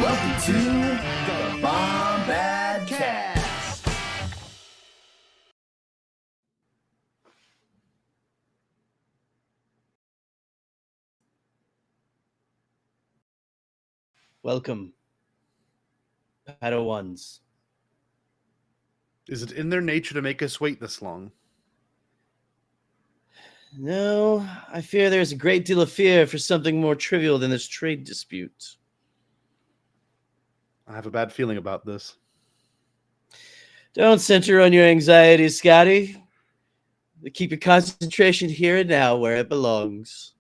Welcome to the Bombadcast. Welcome, Padawans. Is it in their nature to make us wait this long? No, I fear there's a great deal of fear for something more trivial than this trade dispute. I have a bad feeling about this. Don't center on your anxieties, Scotty. Keep your concentration here and now where it belongs.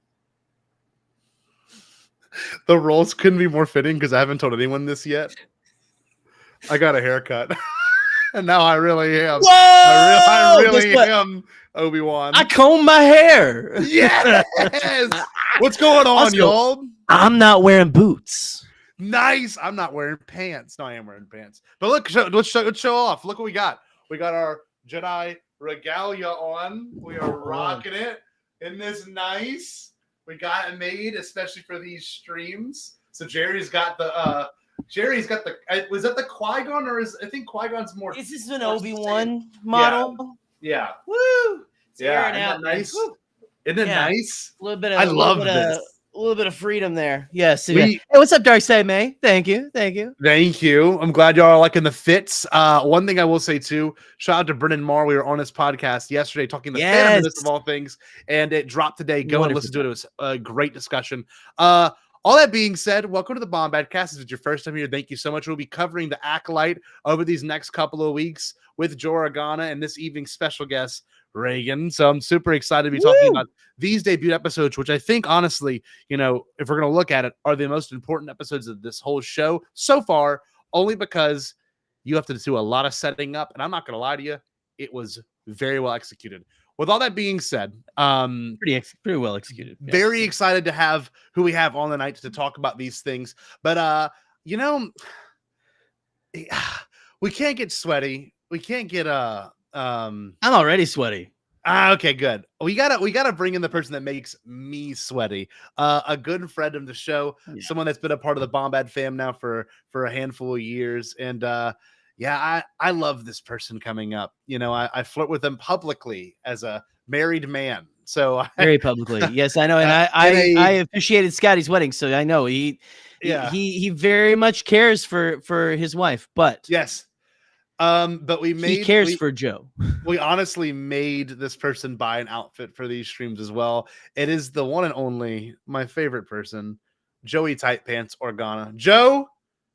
The roles couldn't be more fitting because I haven't told anyone this yet. I got a haircut. And now I really am. Whoa! I really am Obi-Wan. I comb my hair. Yes! What's going on, Also, y'all? I'm not wearing boots. Nice. I'm not wearing pants. No, I am wearing pants. But look, let's show off. Look what we got. We got our Jedi regalia on. We are rocking it. Isn't this nice? We got it made especially for these streams. So Jerry's got the was that the Qui-Gon or I think Qui-Gon's more. Is this an Obi-Wan model? Yeah. Woo! It's Yeah. airing Isn't out, that man. nice? Woo. Isn't it Yeah. nice? A little bit of, I love this. A little bit of freedom there. Yes. We- Hey, what's up, Darkside May? Thank you. Thank you. I'm glad y'all are liking the fits. One thing I will say too, shout out to Brennan Marr. We were on his podcast yesterday talking the feminist of all things, and it dropped today. Go and listen to it. It was a great discussion. All that being said, welcome to the Bombadcast. If it's your first time here, thank you so much. We'll be covering the Acolyte over these next couple of weeks with Joe Organa and this evening's special guest, Reagan. So I'm super excited to be talking about these debut episodes, which I think, honestly, you know, if we're going to look at it, are the most important episodes of this whole show so far, only because you have to do a lot of setting up. And I'm not going to lie to you, it was very well executed. With all that being said, Pretty well executed. Yeah. Very excited to have who we have on the night to talk about these things. But you know, we can't get sweaty. We can't get I'm already sweaty. Okay, good. We gotta bring in the person that makes me sweaty. A good friend of the show, someone that's been a part of the Bombad fam now for a handful of years, and yeah, I love this person coming up. You know, I flirt with them publicly as a married man. So Very publicly. Yes, I know. And I officiated Scotty's wedding, so I know he very much cares for his wife, but yes. But he cares for Joe. We honestly made this person buy an outfit for these streams as well. It is the one and only, my favorite person, Joey Tight Pants Organa. Joe,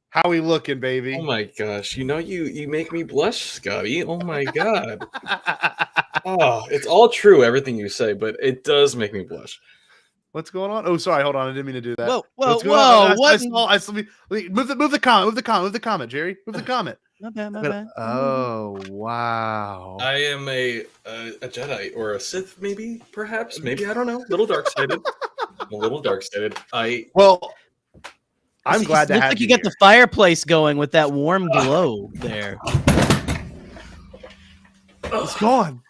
how we looking, baby? Oh my gosh, you know you make me blush, Scotty. Oh my god. Oh, it's all true, everything you say, but it does make me blush. What's going on? Oh, sorry, hold on, I didn't mean to do that. Whoa! What? Move the comment, Jerry. Move the comment. My bad. Oh well. I am a Jedi or a Sith, maybe, perhaps, maybe, I don't know. A little dark-sided. I'm a little dark-sided. I'm glad to have like you got the fireplace going with that warm glow there. He's gone.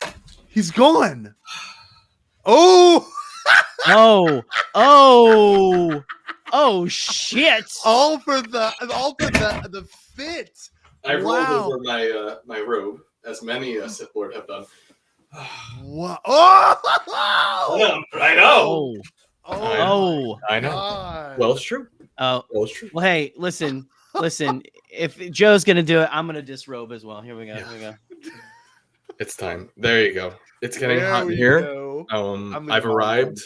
He's gone. Oh. Oh shit. All for the fit. I rolled over my robe, as many Sith Lord have done. What? Oh! I know. I know. God. Well, it's true. Oh, well, it's true. Well, hey, listen. If Joe's gonna do it, I'm gonna disrobe as well. Here we go. It's time. There you go. It's getting hot in here. I've arrived.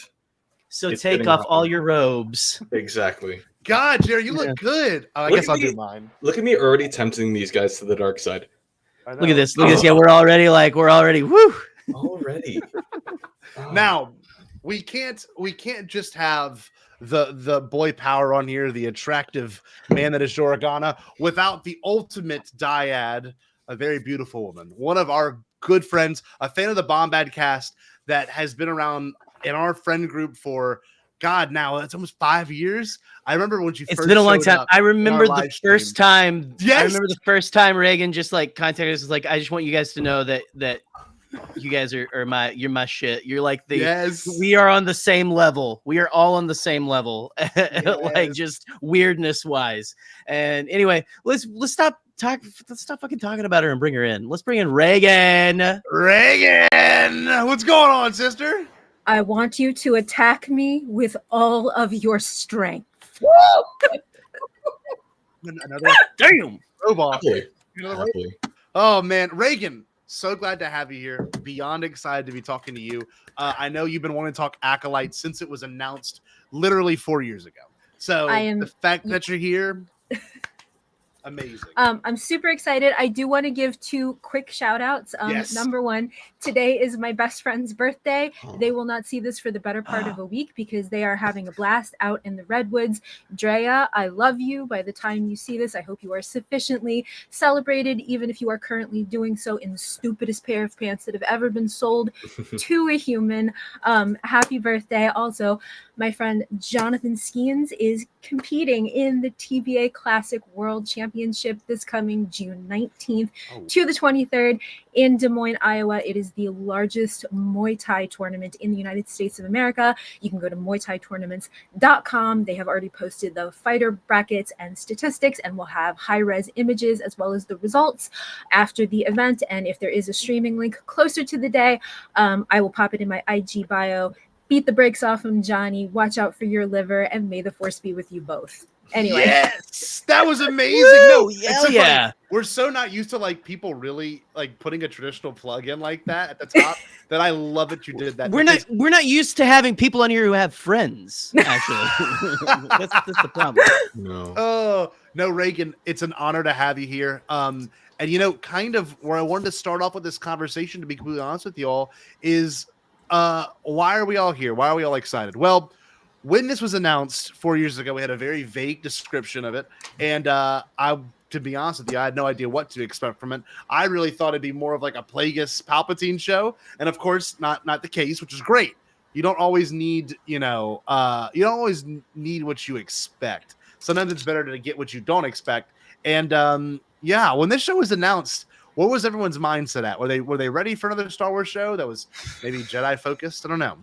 So take off all your robes. Exactly. God, Jerry, you look good. Oh, I guess I'll do mine. Look at me already tempting these guys to the dark side. Look at this. Yeah, we're already woo. Already. Now, we can't just have the boy power on here, the attractive man that is Joragana, without the ultimate dyad, a very beautiful woman. One of our good friends, a fan of the Bombadcast that has been around in our friend group for God, now it's almost 5 years. I remember when it's been a long time. I remember the first time. Yes. I remember the first time Reagan just like contacted us. Was like, I just want you guys to know that You guys are you're my shit. You're like Yes. we are on the same level. We are all on the same level, like just weirdness wise. And anyway, let's stop fucking talking about her and bring her in. Let's bring in Reagan. Reagan, what's going on, sister? I want you to attack me with all of your strength. Another Damn. robot. Happily. Another Happily. Oh man, Reagan, so glad to have you here. Beyond excited to be talking to you. I know you've been wanting to talk Acolyte since it was announced literally 4 years ago. So the fact that you're here, amazing. I'm super excited. I do want to give 2 quick shout outs. Yes. Number 1, today is my best friend's birthday. They will not see this for the better part of a week because they are having a blast out in the redwoods. Drea, I love you. By the time you see this, I hope you are sufficiently celebrated, even if you are currently doing so in the stupidest pair of pants that have ever been sold to a human. Happy birthday. Also, my friend Jonathan Skeens is competing in the TBA Classic World Championship this coming June 19th to the 23rd in Des Moines, Iowa. It is the largest Muay Thai tournament in the United States of America. You can go to muaythaitournaments.com. They have already posted the fighter brackets and statistics, and will have high-res images as well as the results after the event. And if there is a streaming link closer to the day, I will pop it in my IG bio. Beat the brakes off him, Johnny. Watch out for your liver, and may the force be with you both. Anyway. Yes, that was amazing. Woo, No, hell so yeah. funny. We're so not used to like people really like putting a traditional plug in like that at the top that I love that you did that. We're not used to having people on here who have friends. Actually, that's the problem. No. Oh no, Reagan, it's an honor to have you here. And you know, kind of where I wanted to start off with this conversation, to be completely honest with you all, is why are we all here? Why are we all excited? Well, when this was announced 4 years ago, we had a very vague description of it, and to be honest with you, I had no idea what to expect from it. I really thought it'd be more of like a Plagueis Palpatine show, and of course, not the case, which is great. You don't always need, you don't always need what you expect. Sometimes it's better to get what you don't expect. And yeah, when this show was announced, what was everyone's mindset at? Were they ready for another Star Wars show that was maybe Jedi focused? I don't know.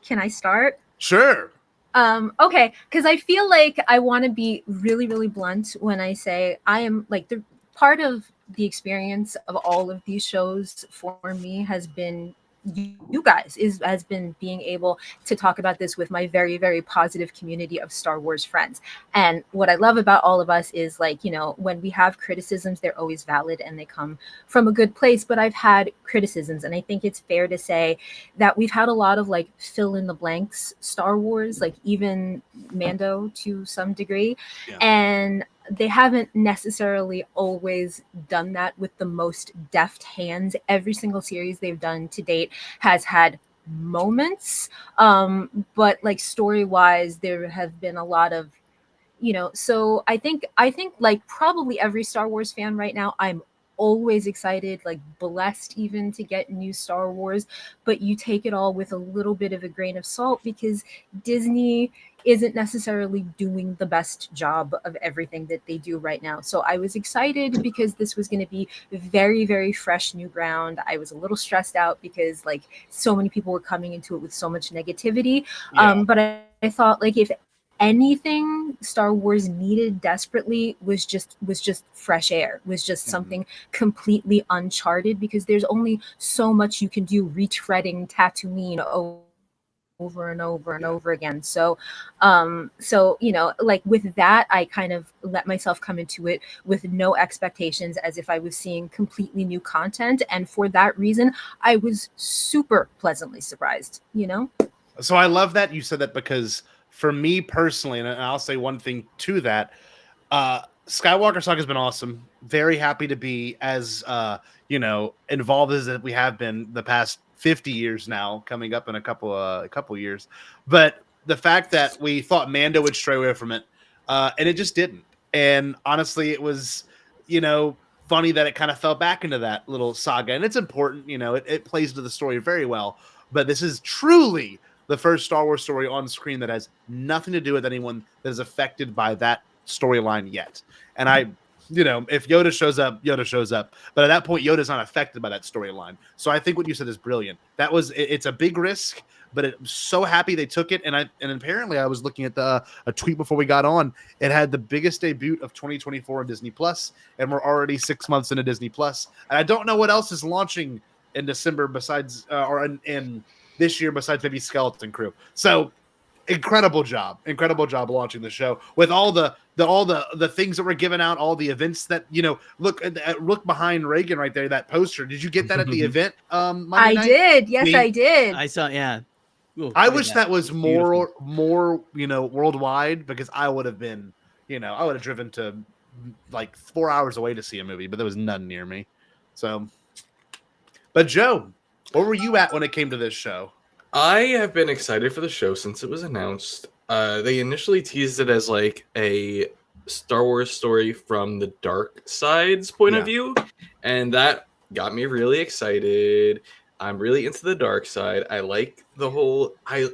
Can I start? Sure. Okay, because I feel like I want to be really, really blunt when I say I am like the part of the experience of all of these shows for me has been you guys has been being able to talk about this with my very, very positive community of Star Wars friends. And what I love about all of us is like, when we have criticisms, they're always valid and they come from a good place. But I've had criticisms, and I think it's fair to say that we've had a lot of like fill in the blanks Star Wars, like even Mando to some degree. Yeah. And they haven't necessarily always done that with the most deft hands. Every single series they've done to date has had moments, but like story-wise, there have been a lot of, so I think like probably every Star Wars fan right now, I'm always excited, like blessed even to get new Star Wars, but you take it all with a little bit of a grain of salt because Disney isn't necessarily doing the best job of everything that they do right now. So I was excited because this was going to be very, very fresh new ground. I was a little stressed out because like so many people were coming into it with so much negativity. Yeah. But I thought like if anything Star Wars needed desperately was just fresh air, was just something completely uncharted, because there's only so much you can do retreading Tatooine over and over and over again. So like with that, I kind of let myself come into it with no expectations, as if I was seeing completely new content. And for that reason, I was super pleasantly surprised, So I love that you said that, because for me personally, and I'll say one thing to that, Skywalker Saga has been awesome. Very happy to be as involved as we have been the past 50 years now, coming up in a couple years. But the fact that we thought Mando would stray away from it, and it just didn't. And honestly, it was, funny that it kind of fell back into that little saga. And it's important, it plays to the story very well. But this is truly the first Star Wars story on screen that has nothing to do with anyone that is affected by that storyline yet. And you know, if Yoda shows up, Yoda shows up. But at that point, Yoda's not affected by that storyline. So I think what you said is brilliant. That was it's a big risk, but I'm so happy they took it. And apparently I was looking at a tweet before we got on. It had the biggest debut of 2024 on Disney Plus, and we're already 6 months into Disney Plus. And I don't know what else is launching in December besides or in this year besides maybe Skeleton Crew. So incredible job launching the show with all the things that were given out, all the events that, you know, look behind Reagan right there, that poster. Did you get that at the event? Monday I night? did. Yes, I did. I saw. Yeah. Ooh, I look at wish that was more, you know, worldwide, because I would have been, you know, I would have driven to like 4 hours away to see a movie, but there was none near me. So, but Joe, where were you at when it came to this show? I have been excited for the show since it was announced. They initially teased it as like a Star Wars story from the dark side's point of view, and that got me really excited. I'm really into the dark side. I like the whole I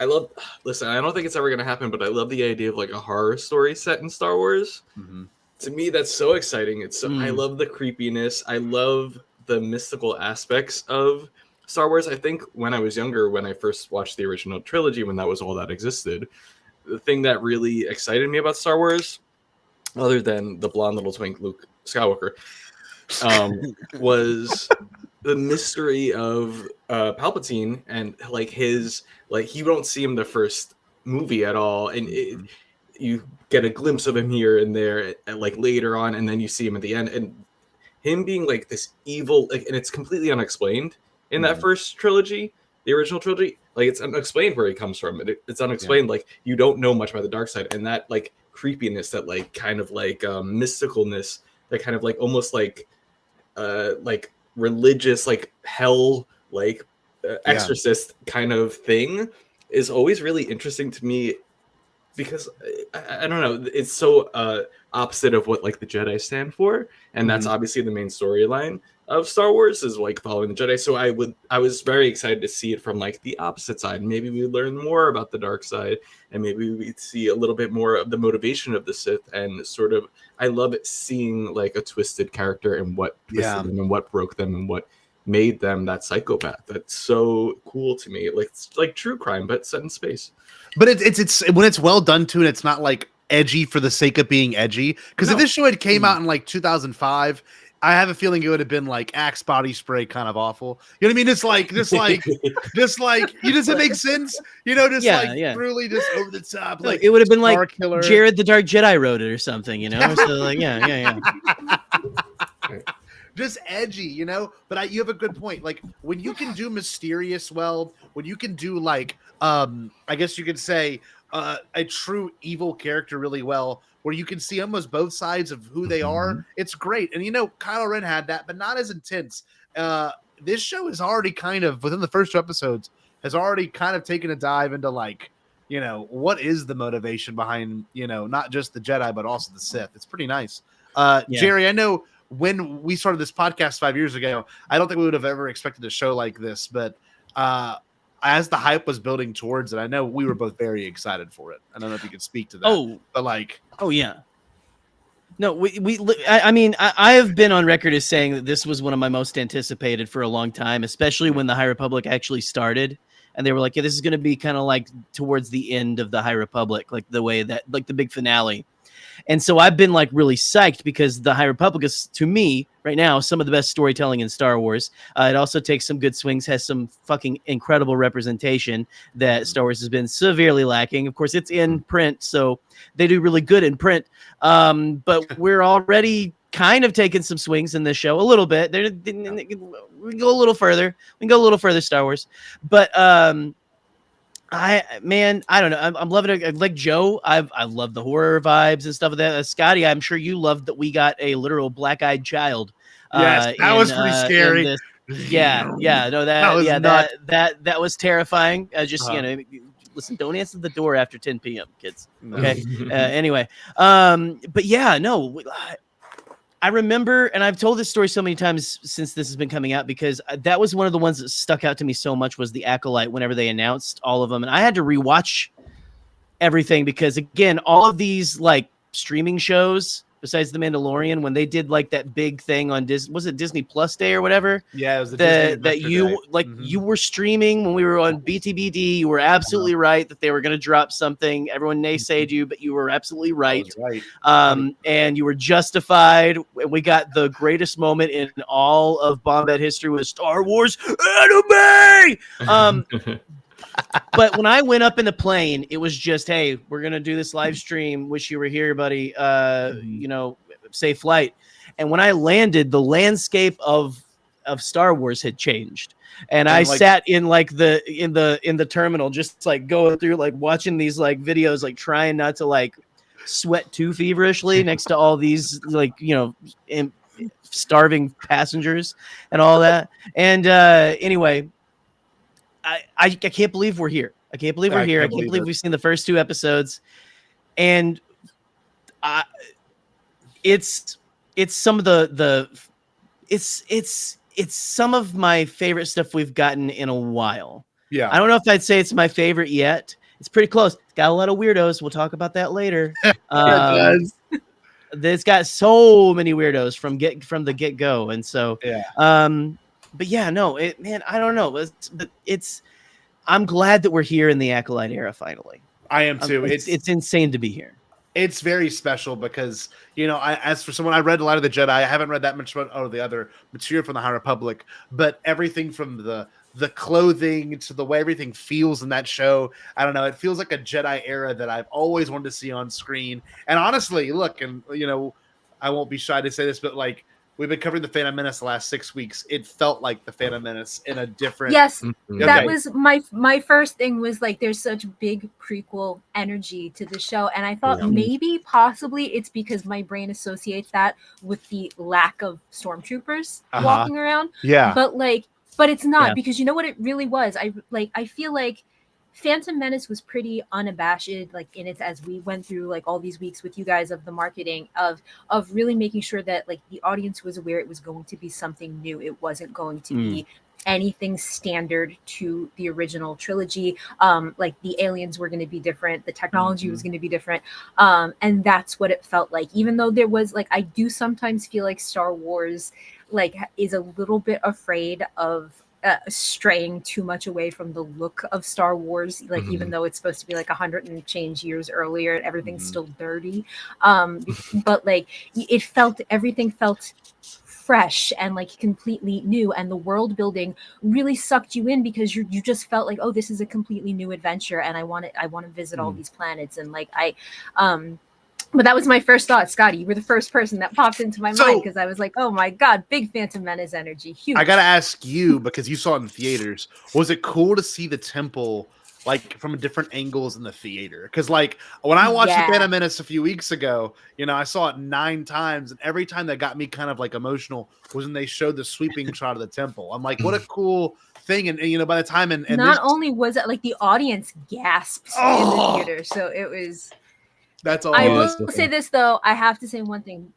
love listen, I don't think it's ever gonna happen, but I love the idea of like a horror story set in Star Wars. Mm-hmm. To me, that's so exciting. I love the creepiness. I love the mystical aspects of Star Wars. I think when I was younger, when I first watched the original trilogy, when that was all that existed, the thing that really excited me about Star Wars, other than the blonde little twink Luke Skywalker, was the mystery of Palpatine, and like his, like, you don't see him the first movie at all, and you get a glimpse of him here and there, and like later on, and then you see him at the end, and him being like this evil, like, and it's completely unexplained in that first trilogy, the original trilogy. Like, it's unexplained where he comes from. It's unexplained. Like, you don't know much about the dark side, and that like creepiness, that like kind of like mysticalness, that kind of like almost like religious, like hell, like exorcist kind of thing, is always really interesting to me, because I don't know, it's so opposite of what like the Jedi stand for, and that's obviously the main storyline of Star Wars, is like following the Jedi. So I was very excited to see it from like the opposite side. Maybe we learn more about the dark side, and maybe we see a little bit more of the motivation of the Sith, and sort of, I love it seeing like a twisted character and what twisted them and what broke them and what made them that psychopath. That's so cool to me. Like, it's like true crime, but set in space. But it's when it's well done too, and it's not like edgy for the sake of being edgy. Because if this show had came out in like 2005, I have a feeling it would have been like Axe body spray, kind of awful. You know what I mean? Just like, you does it make sense? You know, just truly just over the top. Like, it would have been like Killer. Jared the Dark Jedi wrote it or something, you know? So like, yeah. Just edgy, you know. But you have a good point. Like, when you can do mysterious well, when you can do like, I guess you could say a true evil character really well, where you can see almost both sides of who they are, it's great. And you know, Kylo Ren had that, but not as intense. This show is already kind of, within the first 2 episodes, has already kind of taken a dive into like, you know, what is the motivation behind, you know, not just the Jedi, but also the Sith. It's pretty nice. Jerry, I know when we started this podcast 5 years ago, I don't think we would have ever expected a show like this, but as the hype was building towards it, I know we were both very excited for it. I don't know if you could speak to that. But like, yeah. No, I mean, I have been on record as saying that this was one of my most anticipated for a long time, especially when the High Republic actually started. And they were like, yeah, this is going to be kind of like towards the end of the High Republic, like the way that, like the big finale. And so I've been like really psyched, because the High Republic is, to me right now, some of the best storytelling in Star Wars. It also takes some good swings, has some fucking incredible representation that Star Wars has been severely lacking. Of course, it's in print, so they do really good in print. But we're already kind of taking some swings in this show a little bit. We can go a little further. We can go a little further, Star Wars. But I don't know. I'm loving it. Like Joe, I love the horror vibes and stuff of that. Scotty, I'm sure you loved that we got a literal black-eyed child. Yes, that was pretty scary. No, that was terrifying. You know, listen, don't answer the door after 10 p.m., kids. Okay. Anyway, but yeah, no. I remember, and I've told this story so many times since this has been coming out, because that was one of the ones that stuck out to me so much, was the Acolyte, whenever they announced all of them. And I had to rewatch everything, because again, all of these like streaming shows, besides The Mandalorian, when they did like that big thing on was it Disney Plus Day or whatever? Yeah, it was That you you were streaming when we were on BTBD. You were absolutely right that they were going to drop something. Everyone naysayed you, but you were absolutely right. And you were justified. We got the greatest moment in all of Bombad history with Star Wars anime. But when I went up in the plane, it was just, hey, we're gonna do this live stream. Wish you were here, buddy. You know, safe flight. And when I landed, the landscape of Star Wars had changed, and I sat in like in the terminal, just like going through, like watching these like videos, like trying not to like sweat too feverishly next to all these like, you know, starving passengers and all that. And anyway. I can't believe we're here. I can't believe we're here. I can't believe we've seen the first 2 episodes, and it's some of it's some of my favorite stuff we've gotten in a while. Yeah, I don't know if I'd say it's my favorite yet. It's pretty close. It's got a lot of weirdos. We'll talk about that later. It's got so many weirdos from the get go, and so but yeah, no, man, I don't know. I'm glad that we're here in the Acolyte era finally. I am too. It's insane to be here. It's very special because, you know, as for someone, I read a lot of the Jedi. I haven't read that much of the other material from the High Republic, but everything from the clothing to the way everything feels in that show, I don't know. It feels like a Jedi era that I've always wanted to see on screen. And honestly, look, and you know, I won't be shy to say this, but like, we've been covering the Phantom Menace the last 6 weeks. It felt like the Phantom Menace in a different. Yes, that was my first thing. Was like, there's such big prequel energy to the show, and I thought maybe possibly it's because my brain associates that with the lack of stormtroopers walking around. Yeah, but it's not, because you know what it really was. I feel like Phantom Menace was pretty unabashed, like in its, as we went through like all these weeks with you guys of the marketing of really making sure that like the audience was aware it was going to be something new. It wasn't going to be anything standard to the original trilogy. Like the aliens were going to be different, the technology was going to be different, and that's what it felt like. Even though there was like, I do sometimes feel like Star Wars like is a little bit afraid of straying too much away from the look of Star Wars, like even though it's supposed to be like 100 and change years earlier, everything's still dirty. But like everything felt fresh and like completely new, and the world building really sucked you in because you just felt like, oh, this is a completely new adventure, and I want to visit all these planets, and like but that was my first thought. Scotty, you were the first person that popped into my mind because I was like, oh my God, big Phantom Menace energy. Huge. I got to ask you, because you saw it in theaters, was it cool to see the temple like from different angles in the theater? Because like when I watched the Phantom Menace a few weeks ago, you know, I saw it 9 times, and every time that got me kind of like emotional was when they showed the sweeping shot of the temple. I'm like, what a cool thing. And you know, by the time and not only was it like the audience gasps in the theater, so it was. That's all. I will say this though. I have to say one thing.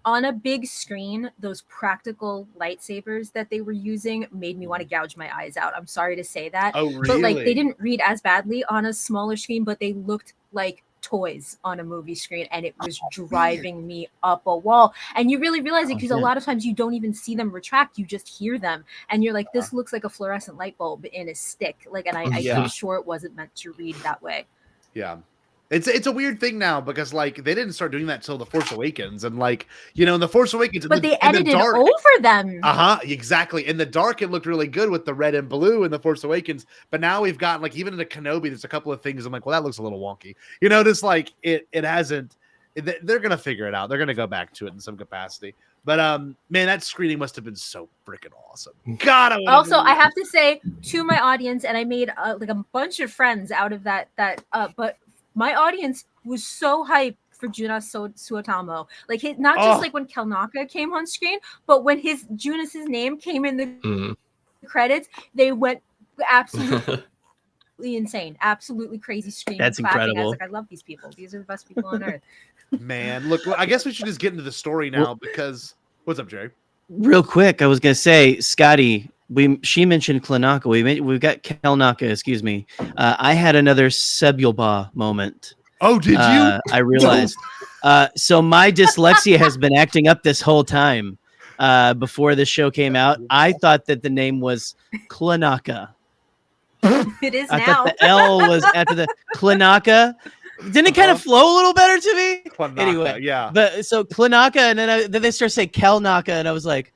On a big screen, those practical lightsabers that they were using made me want to gouge my eyes out. I'm sorry to say that. Oh, really? But like, they didn't read as badly on a smaller screen, but they looked like toys on a movie screen, and it was driving me up a wall. And you really realize it because a lot of times you don't even see them retract, you just hear them, and you're like, this looks like a fluorescent light bulb in a stick. Like, and I'm sure it wasn't meant to read that way. Yeah. It's a weird thing now because like they didn't start doing that till The Force Awakens, and like, you know, in The Force Awakens, but they edited over them. Exactly. In the dark, it looked really good with the red and blue in The Force Awakens, but now we've got like, even in the Kenobi, there's a couple of things I'm like, well, that looks a little wonky. You know, just like it hasn't. They're gonna figure it out. They're gonna go back to it in some capacity. But man, that screening must have been so freaking awesome. God, I have to say to my audience, and I made like a bunch of friends out of that. But my audience was so hyped for Jonas Suotamo. Like, not just like when Kelnaka came on screen, but when Jonas's name came in the credits, they went absolutely insane, absolutely crazy screaming. That's clapping. incredible. I was like, I love these people. These are the best people on earth. Man, look, I guess we should just get into the story now because what's up, Jerry? Real quick, I was gonna say, Scotty, she mentioned Kelnaka. We've got Kelnaka, excuse me. I had another Sebulba moment. Oh, did you? I realized. So my dyslexia has been acting up this whole time. Before the show came out, I thought that the name was Klanaka. It is I now. thought the L was after the Klanaka. Didn't it kind of flow a little better to me? Klanaka, Anyway, yeah. But so Klanaka, and then they start saying Kelnaka, and I was like,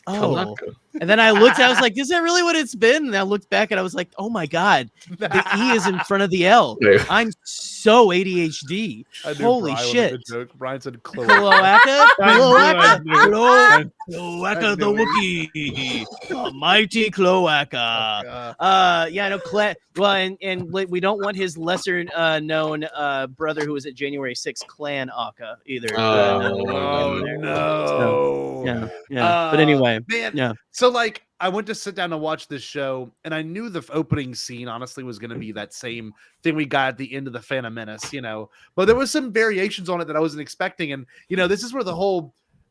oh. Kalaka. And then I looked, I was like, is that really what it's been? And I looked back and I was like, oh my God, the E is in front of the L. Yeah. I'm so ADHD. I knew Holy Brian was a shit. good joke. Brian said cloaca. Cloaca? I knew it. Cloaca? I Cloaca the knew Wookiee. A mighty cloaca. Yeah, no, well, and we don't want his lesser known brother who was at January 6th, Clan Aka either. Oh, So, no. yeah. But anyway, man. yeah. So like I went to sit down and watch this show, and I knew the opening scene honestly was going to be that same thing we got at the end of the Phantom Menace, but there was some variations on it that I wasn't expecting. And this is where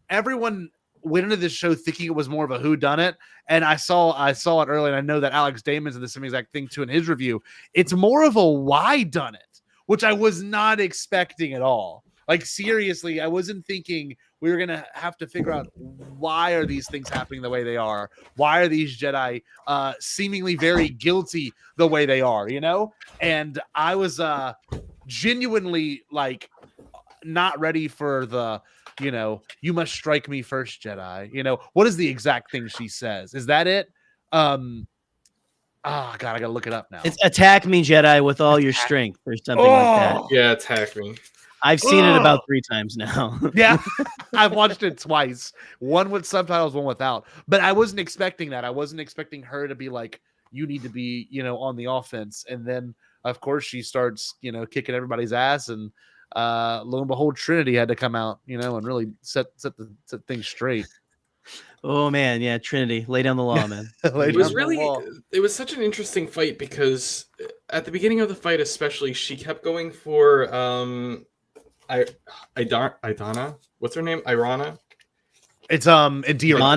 everyone went into this show thinking it was more of a whodunit. And I saw it early, and I know that Alex Damon's in the same exact thing too in his review. It's more of a why done it, which I was not expecting at all. Like seriously, I wasn't thinking we were going to have to figure out why are these things happening the way they are? Why are these Jedi seemingly very guilty the way they are, And I was genuinely like not ready for the, you must strike me first, Jedi. What is the exact thing she says? Is that it? God, I gotta look it up now. It's attack me, Jedi, with all your strength or something like that. Yeah, attack me. I've seen it about 3 times now. Yeah, I've watched it twice. One with subtitles, one without. But I wasn't expecting that. I wasn't expecting her to be like, you need to be, on the offense. And then, of course, she starts, kicking everybody's ass. And lo and behold, Trinity had to come out, and really set things straight. Oh, man. Yeah, Trinity. Lay down the law, man. It was such an interesting fight because at the beginning of the fight, especially, she kept going for Idana. What's her name? Irana. It's Indira.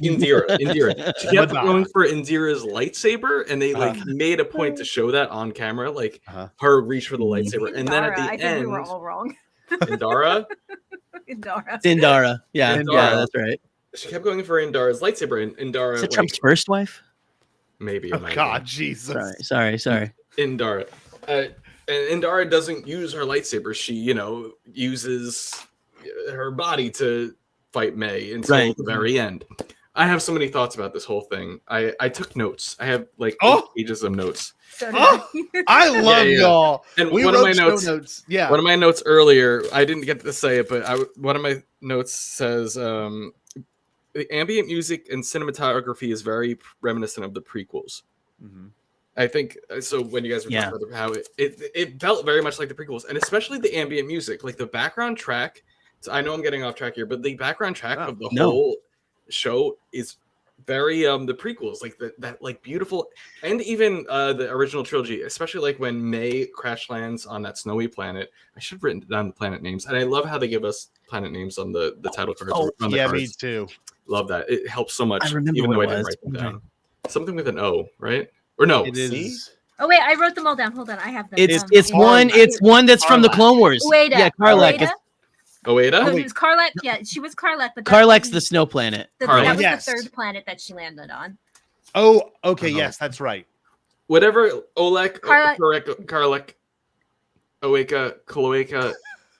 Indira. She kept going for Indira's lightsaber, and they made a point to show that on camera, her reach for the lightsaber. And then at the end, think we were all wrong. Indara. Indara. Yeah, that's right. She kept going for Indara's lightsaber, and Indara. Is it Trump's first wife? Maybe. Oh God, Jesus. Sorry. Indara. And Indara doesn't use her lightsaber. She, uses her body to fight May until the very end. I have so many thoughts about this whole thing. I took notes. I have 8 pages of notes. So I love y'all. And we one of my notes. Yeah. One of my notes earlier, I didn't get to say it, but one of my notes says the ambient music and cinematography is very reminiscent of the prequels. Mm-hmm. I think so. When you guys were talking about how it felt very much like the prequels, and especially the ambient music, like the background track. So I know I'm getting off track here, but the background track of the whole show is very the prequels, like that like beautiful, and even the original trilogy, especially like when May crash lands on that snowy planet. I should have written down the planet names, and I love how they give us planet names on the title cards. On the cards. Me too. Love that. It helps so much. I remember even though I what it didn't was. write them down. Something with an O, right? Or no? It is. Oh wait, I wrote them all down. Hold on, I have them. It's one that's from the Clone Wars. Ueda. Yeah, Karlek. Ueda? No, it was Karlek. Yeah, she was Karlek, but Karlek's the snow planet. That was the third planet that she landed on. Oh, okay. Yes, that's right. Whatever. Karlek, Oeka, Kloeka,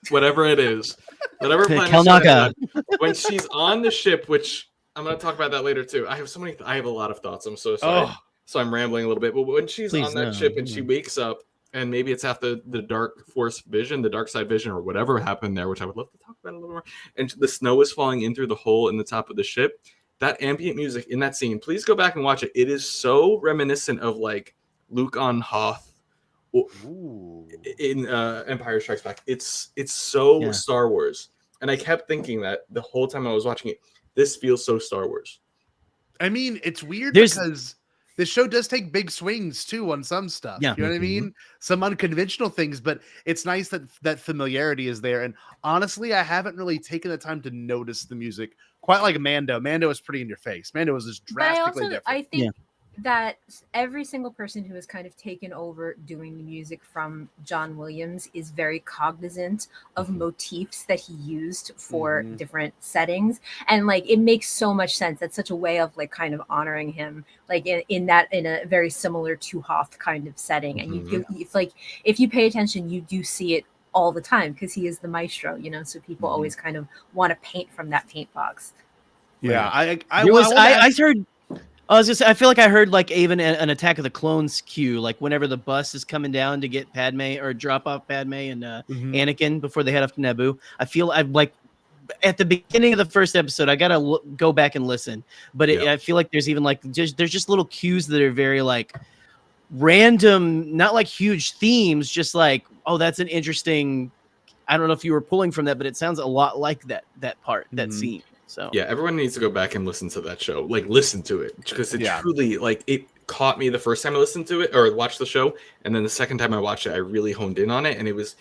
whatever it is. Whatever planet Kelnaka. when she's on the ship, which I'm going to talk about that later too. I have a lot of thoughts. I'm so sorry. So I'm rambling a little bit. But when she's on that ship and she wakes up, and maybe it's after the dark force vision, the dark side vision, or whatever happened there, which I would love to talk about a little more. And the snow is falling in through the hole in the top of the ship. That ambient music in that scene, please go back and watch it. It is so reminiscent of like Luke on Hoth in Empire Strikes Back. It's so Star Wars. And I kept thinking that the whole time I was watching it. This feels so Star Wars. I mean, it's weird because this show does take big swings too on some stuff. Yeah. You know what I mean? Some unconventional things, but it's nice that familiarity is there. And honestly, I haven't really taken the time to notice the music quite like Mando. Mando is pretty in your face. Mando is just drastically different. I think that every single person who has kind of taken over doing the music from John Williams is very cognizant of motifs that he used for different settings, and like it makes so much sense. That's such a way of like kind of honoring him, like in a very similar to Hoth kind of setting. And it's like if you pay attention, you do see it all the time because he is the maestro, you know. So people always kind of want to paint from that paint box. Yeah, I heard. I was just. I feel like I heard like even an Attack of the Clones cue, like whenever the bus is coming down to get Padme or drop off Padme and Anakin before they head off to Naboo. I feel I'm like at the beginning of the first episode. I gotta go back and listen, but I feel like there's even like there's just little cues that are very like random, not like huge themes, just like, oh, that's an interesting. I don't know if you were pulling from that, but it sounds a lot like that part, that scene. So yeah, everyone needs to go back and listen to that show. Like, listen to it because it truly, like, it caught me the first time I listened to it or watched the show, and then the second time I watched it, I really honed in on it, and it was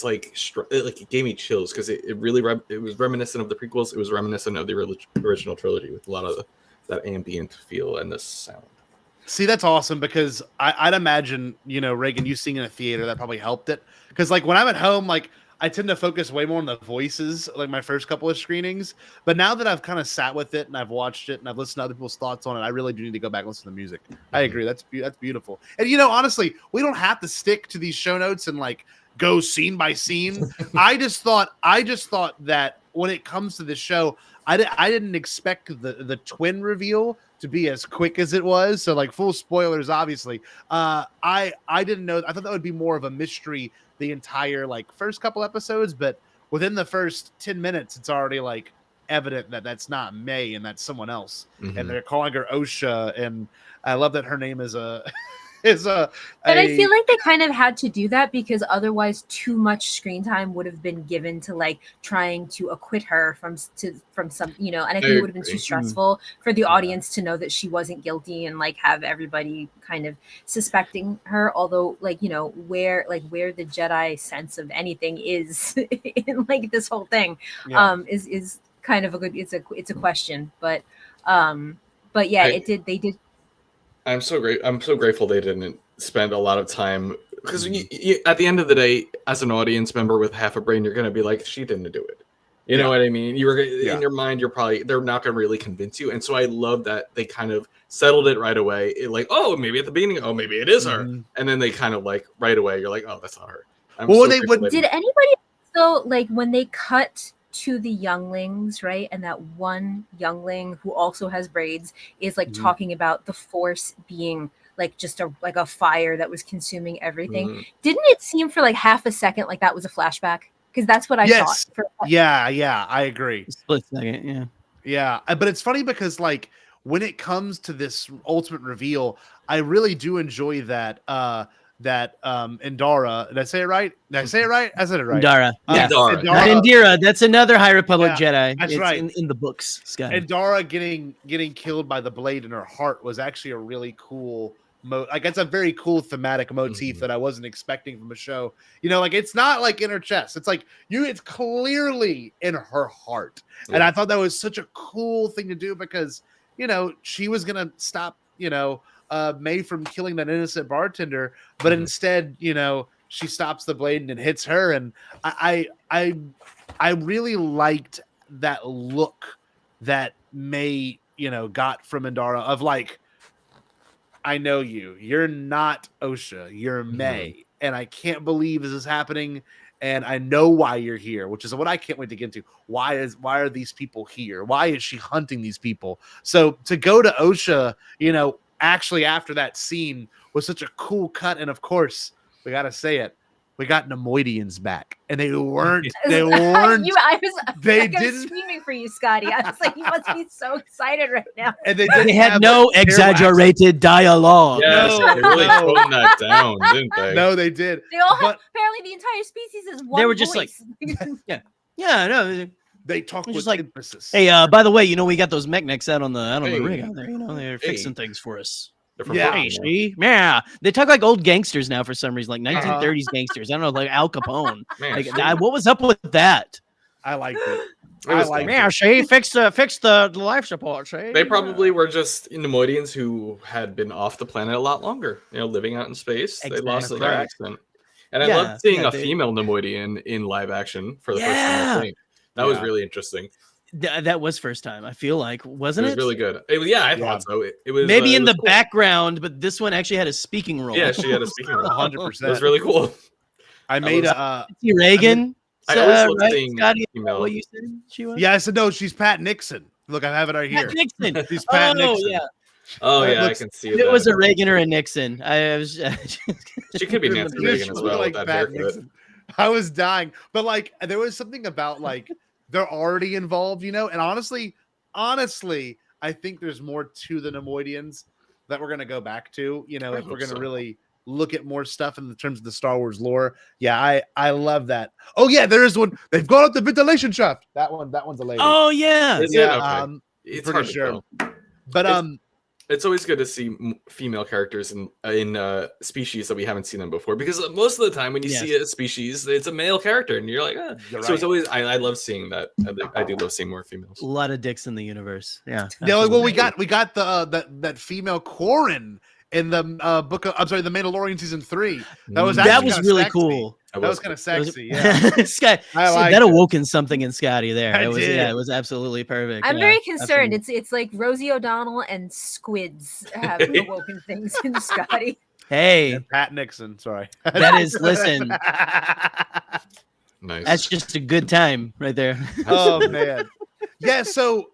like it gave me chills because it really it was reminiscent of the prequels. It was reminiscent of the original trilogy with a lot of that ambient feel and the sound. See, that's awesome because I'd imagine, you know, Reagan, you seeing in a theater, that probably helped it. Because like when I'm at home, like I tend to focus way more on the voices, like my first couple of screenings. But now that I've kind of sat with it and I've watched it and I've listened to other people's thoughts on it, I really do need to go back and listen to the music. I agree. That's beautiful. And, you know, honestly, we don't have to stick to these show notes and like go scene by scene. I just thought that when it comes to this show, I didn't expect the twin reveal to be as quick as it was. So like full spoilers, obviously. I didn't know. I thought that would be more of a mystery the entire like first couple episodes, but within the first 10 minutes, it's already like evident that that's not May and that's someone else. And they're calling her Osha. And I love that her name is but I feel like they kind of had to do that because otherwise too much screen time would have been given to like trying to acquit her from some, you know, and I think it would have been too stressful for the audience to know that she wasn't guilty and like have everybody kind of suspecting her. Although like, you know, where the Jedi sense of anything is in like this whole thing is kind of a good, it's a question, but yeah, they did. I'm so grateful they didn't spend a lot of time because at the end of the day, as an audience member with half a brain, you're going to be like, she didn't do it. You know what I mean? You were in your mind, they're not going to really convince you. And so I love that they kind of settled it right away. Like, oh, maybe at the beginning, oh, maybe it is her. And then they kind of like right away, you're like, oh, that's not her. Did anybody also like when they cut to the younglings, right? And that one youngling who also has braids is like talking about the Force being like just a fire that was consuming everything. Didn't it seem for like half a second like that was a flashback? Because that's what I thought. Yeah, I agree. Split second, yeah. But it's funny because like when it comes to this ultimate reveal, I really do enjoy that Indara. Did I say it right? I said it right. Indara. Indara. Not Indira. That's another High Republic Jedi. That's it's right. In the books, Scott. Indara getting killed by the blade in her heart was actually a really cool like it's a very cool thematic motif that I wasn't expecting from a show. You know, like it's not like in her chest. It's like it's clearly in her heart. And I thought that was such a cool thing to do because, you know, she was gonna stop, you know, May from killing that innocent bartender, but instead, you know, she stops the blade and it hits her. And I really liked that look that May, you know, got from Indara of like, I know you're not Osha, you're May, and I can't believe this is happening. And I know why you're here, which is what I can't wait to get into. Why are these people here? Why is she hunting these people? So to go to Osha, you know, actually after that scene was such a cool cut. And of course, we got to say it. We got Nemoidians back, and they weren't. I was screaming for you, Scotty. I was like, you must be so excited right now. And they had no exaggerated dialogue. Yes, they really toned that down, didn't they? No, they did. They all have, apparently the entire species is one. They were just voice. like, no. They talk with like emphasis. Hey, by the way, you know we got those mechnics out on the rig out there. You know they're fixing things for us. See? Yeah, they talk like old gangsters now for some reason, like 1930s gangsters. I don't know, like Al Capone. Like, what was up with that? I liked it. It was like fun. Yeah, see, fix the life support. See, They probably were just Nemoidians who had been off the planet a lot longer, living out in space. They lost Exactly. their Right. accent. And I Yeah, loved seeing yeah, a female Nemoidian in live action for the first time, Yeah. I think. That was Yeah. really interesting. that was first time. I feel like, It wasn't was it? really good. Yeah, I Yeah. thought so. It was Maybe it in was the cool. background, but this one actually had a speaking role. Yeah, she had a speaking role. 100%. It was really cool. I made was- a See Reagan. I always love right, seeing Scotty, female. what you said she was? yeah. I said no. She's Pat Nixon. Look, I have it right here. Pat Nixon. She's Pat Oh Nixon. yeah. Oh It yeah, looks- I can see If that. it was a Reagan or a Nixon. I was. She could be Nancy She Reagan as looked well like with that Pat haircut. Nixon. I was dying, but like there was something about like they're already involved, and honestly, I think there's more to the Nemoidians that we're gonna go back to, if we're hope gonna so. really look at more stuff in the terms of the Star Wars lore. Yeah, I love that. Oh yeah, there is one. They've gone up the ventilation shaft. One's a lady. Oh yeah. Is yeah, it? Okay. It's pretty hard to sure. tell. But It's always good to see female characters in species that we haven't seen them before, because most of the time when you see a species, it's a male character, and you're like, You're so it's right. always I love seeing that. I do love seeing more females. A lot of dicks in the universe. Yeah. yeah, like, well, absolutely. we got the that female Quarren in the the Mandalorian season 3. That was that actually was kinda really sexy. cool. That was kind of It was- sexy. Yeah, Scott, I see, liked that it. awoken something in Scotty there. I It was did. it was absolutely perfect. I'm yeah, very concerned. absolutely. It's like Rosie O'Donnell and squids have awoken things in Scotty. Hey, Pat Nixon. Sorry. that is listen. Nice. That's just a good time right there. Oh man. Yeah, so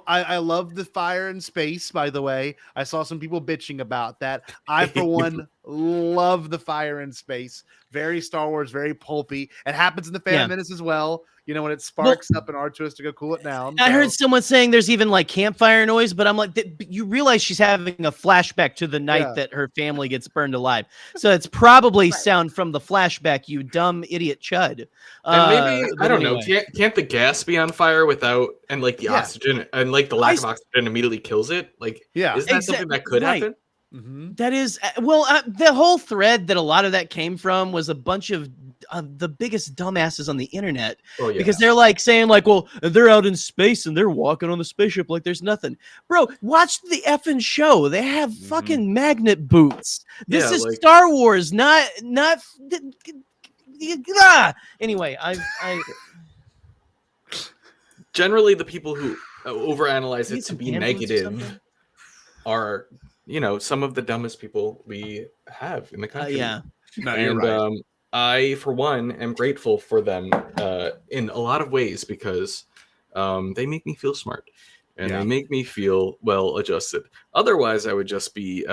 I love the fire in space, by the way. I saw some people bitching about that. I for one love the fire in space. Very Star Wars, very pulpy. It happens in the Phantom Menace as well. When it sparks up and R2 has to go cool it down. I heard someone saying there's even like campfire noise, but I'm like, you realize she's having a flashback to the night that her family gets burned alive. So it's probably sound from the flashback, you dumb idiot chud. And maybe but I don't know. anyway. Can't the gas be on fire without and like the oxygen and like the lack of oxygen immediately kills it? Like, isn't that something that could happen? Mm-hmm. That is the whole thread that a lot of that came from was a bunch of the biggest dumbasses on the internet, because they're like saying like, well, they're out in space and they're walking on the spaceship like there's nothing. Bro, watch the effing show. They have fucking magnet boots. This is Star Wars, not anyway. I generally the people who overanalyze it to be negative are some of the dumbest people we have in the country. yeah. No, you're right. I, for one, am grateful for them in a lot of ways, because they make me feel smart and they make me feel well adjusted. Otherwise, I would just be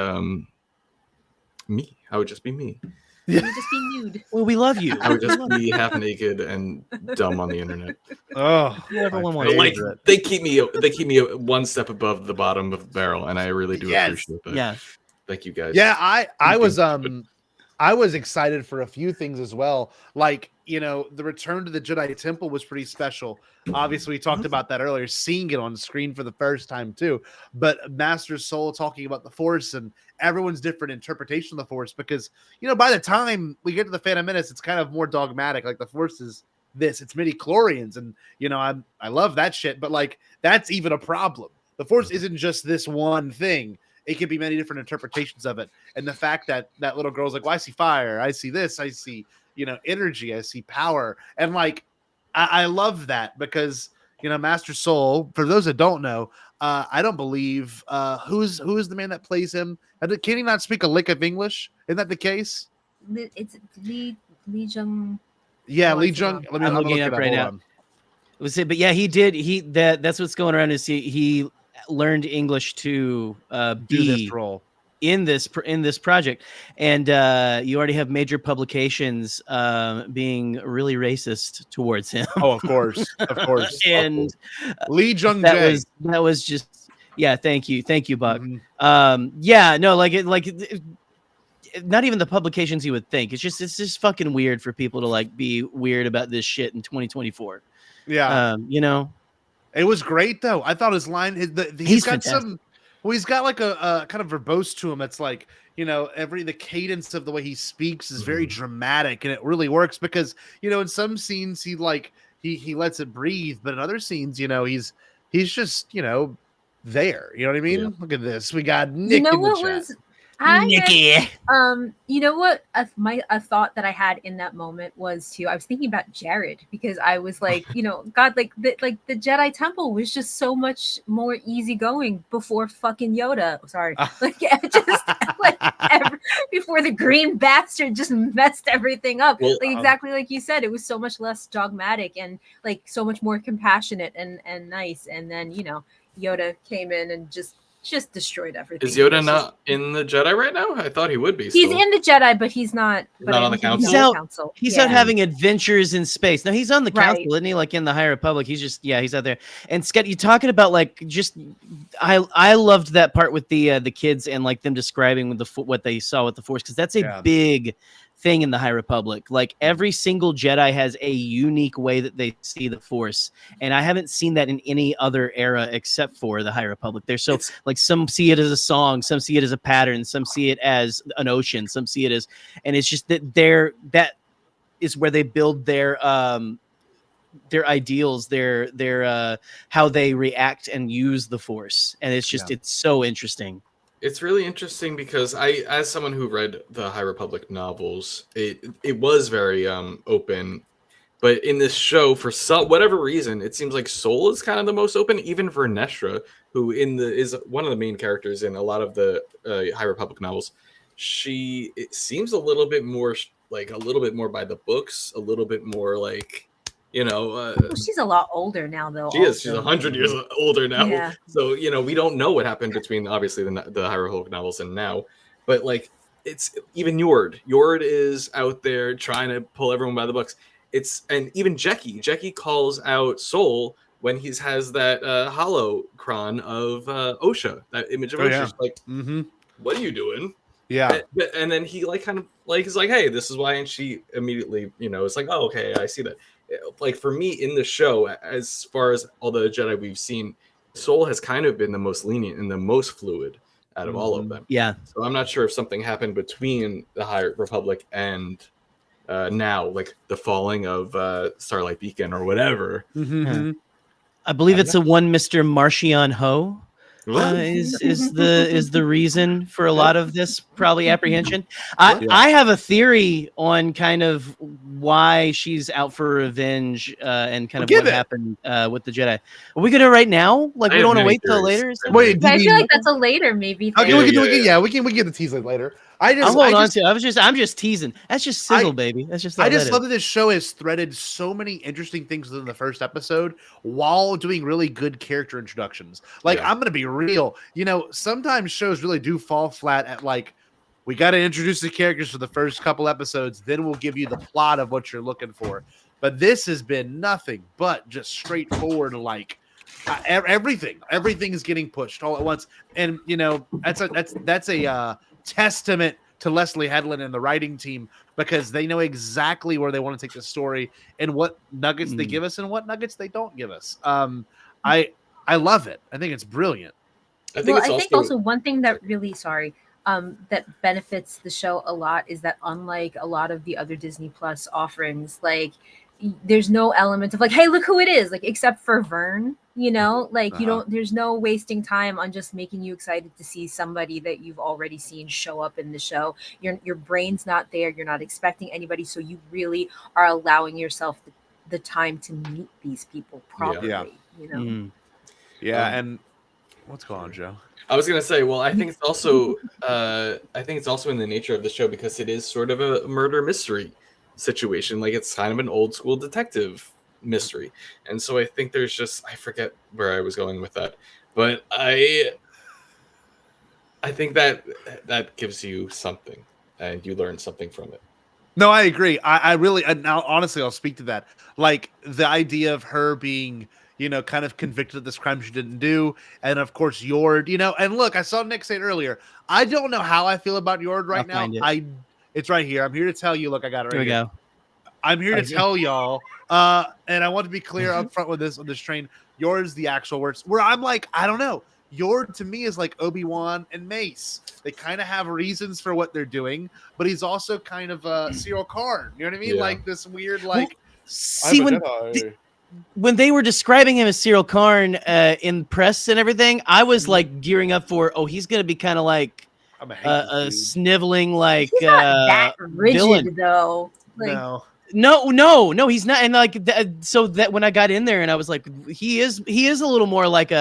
me. I would just be me. You just be nude. Well, we love you. I would just be half naked and dumb on the internet. Oh, everyone my wants But, like, favorite. they keep me one step above the bottom of the barrel, and I really do appreciate that. Yeah. Thank you guys. Yeah, I was excited for a few things as well. Like, the return to the Jedi Temple was pretty special. Obviously, we talked about that earlier, seeing it on screen for the first time too. But Master Soul talking about the Force and everyone's different interpretation of the Force, because, by the time we get to the Phantom Menace, it's kind of more dogmatic. Like the Force is this, it's midi-chlorians. And, I love that shit, but like, that's even a problem. The Force isn't just this one thing. It could be many different interpretations of it. And the fact that that little girl's like, well, I see fire. I see this. I see, energy. I see power. And like, I love that because, Master Soul, for those that don't know, I don't believe who is the man that plays him? Can he not speak a lick of English? Isn't that the case? It's Lee Jung. Yeah, Oh, Lee I Jung. forgot. Let me I'm look looking it up up right Hold now. on. But yeah, he did. That's what's going around is he learned English to Do be this role. in this project, and you already have major publications being really racist towards him. Oh, of course, of course. And Lee Jung that Jae. was just thank you, Buck. Mhm. Not even the publications you would think. It's just fucking weird for people to like be weird about this shit in 2024. Yeah. It was great though. I thought his line, he's got fantastic. some. Well, he's got like a kind of verbose to him. It's like the cadence of the way he speaks is very dramatic, and it really works because in some scenes he he lets it breathe, but in other scenes, he's just there. You know what I mean? Yeah. Look at this. We got Nick You know in the what chat. was I had- Nikki. you know what a thought that I had in that moment was I was thinking about Jared, because I was like, God, like the Jedi Temple was just so much more easygoing before fucking Yoda. Sorry, before the green bastard just messed everything up. Well, Exactly like you said, it was so much less dogmatic and like so much more compassionate and nice. And then Yoda came in and just destroyed everything. Is Yoda not in the Jedi right now? I thought he would be. He's still. in the Jedi, but he's not. But Not I on the don't think council? on council. He's out having adventures in space. No, he's on the Right. council, isn't he? Like in the High Republic. He's out there. And Scott, you talking about like just I loved that part with the kids and like them describing with what they saw with the Force, because that's a big thing in the High Republic. Like every single Jedi has a unique way that they see the Force, and I haven't seen that in any other era except for the High Republic. Like some see it as a song, some see it as a pattern, some see it as an ocean, some see it as, and it's just that that is where they build their ideals, their how they react and use the Force, and it's just it's so interesting. It's really interesting because as someone who read the High Republic novels, it was very open, but in this show, for whatever reason, it seems like Soul is kind of the most open. Even Vernestra, who is one of the main characters in a lot of the High Republic novels, it seems a little bit more by the books, a little bit more like. She's a lot older now, though. She is. She's 100 years older now. Yeah. So we don't know what happened between obviously the High Republic novels and now, but like it's even Yord. Yord is out there trying to pull everyone by the books. And even Jecki calls out Soul when he has that holocron of Osha, that image of Osha. Yeah. She's like, what are you doing? Yeah. And then he like kind of like is like, hey, this is why, and she immediately it's like, oh, okay, I see that. Like for me in the show, as far as all the Jedi we've seen, Soul has kind of been the most lenient and the most fluid out of all of them. Yeah. So I'm not sure if something happened between the High Republic and now, like the falling of Starlight Beacon or whatever. Mm-hmm. I believe it's a one Mr. Marchion Ho. Is the reason for a lot of this probably apprehension. I have a theory on kind of why she's out for revenge and kind of what happened with the Jedi. Are we gonna right now? Like we don't want to wait till later? Wait, I feel like that's a later maybe thing. Okay, we can get the teaser later. I'm just teasing. That's just sizzle, baby. That's just. I just love that this show has threaded so many interesting things within the first episode while doing really good character introductions. Like I'm gonna be real. Sometimes shows really do fall flat at like, we got to introduce the characters for the first couple episodes, then we'll give you the plot of what you're looking for. But this has been nothing but just straightforward, like everything is getting pushed all at once, and that's a testament to Leslie Headland and the writing team, because they know exactly where they want to take the story and what nuggets they give us and what nuggets they don't give us. I love it. I think it's brilliant. I think also one thing that really that benefits the show a lot is that unlike a lot of the other Disney Plus offerings, like there's no element of like, hey, look who it is, like except for Vern, you don't, there's no wasting time on just making you excited to see somebody that you've already seen show up in the show. Your brain's not there, you're not expecting anybody, so you really are allowing yourself the time to meet these people properly. And what's going on, Joe? I was gonna say, well, I think it's also in the nature of the show, because it is sort of a murder mystery situation. Like it's kind of an old school detective mystery, and so I think there's just, I forget where I was going with that, but I think that gives you something and you learn something from it. No, I agree. I really, now honestly, I'll speak to that. Like the idea of her being, kind of convicted of this crime she didn't do. And of course, Yord, and look, I saw Nick say it earlier. I don't know how I feel about Yord right now. It's right here. I'm here to tell you, look, I got it right here. Here we go. I'm here to tell y'all, and I want to be clear up front with this on this train. Yord's the actual words where I'm like, I don't know. Yord to me is like Obi-Wan and Mace. They kind of have reasons for what they're doing, but he's also kind of Cyril Karn. You know what I mean? Yeah. Like this weird, like, see, when they were describing him as Cyril Karn in press and everything, I was like gearing up for, he's gonna be kind of like I'm a sniveling like He's not that rigid villain. though. Like, No, he's not. And like so that when I got in there and I was like, he is a little more like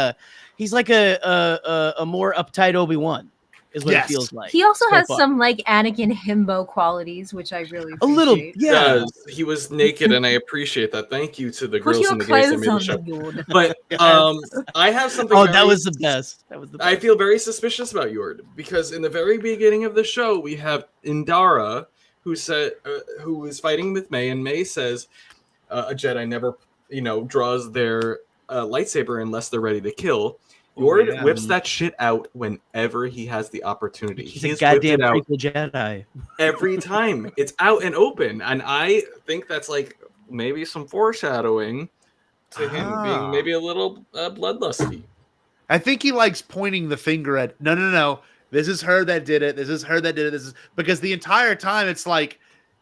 he's like a more uptight Obi-Wan is what it feels like. he also so has far. some like Anakin himbo qualities, which I really appreciate. A little, yeah. He was naked, and I appreciate that. Thank you to the Put girls your in the gays that clothes made the on, show. Yord. But I have something. Oh, that was the best. That was the best. I feel very suspicious about Yord because in the very beginning of the show we have Indara who said who is fighting with May, and May says a Jedi never draws their lightsaber unless they're ready to kill. Yord whips that shit out whenever he has the opportunity. He's a goddamn prequel Jedi. Every time it's out and open, and I think that's like maybe some foreshadowing to him being maybe a little bloodlusty. I think he likes pointing the finger at no. This is her that did it. This is her that did it. This is because the entire time it's like,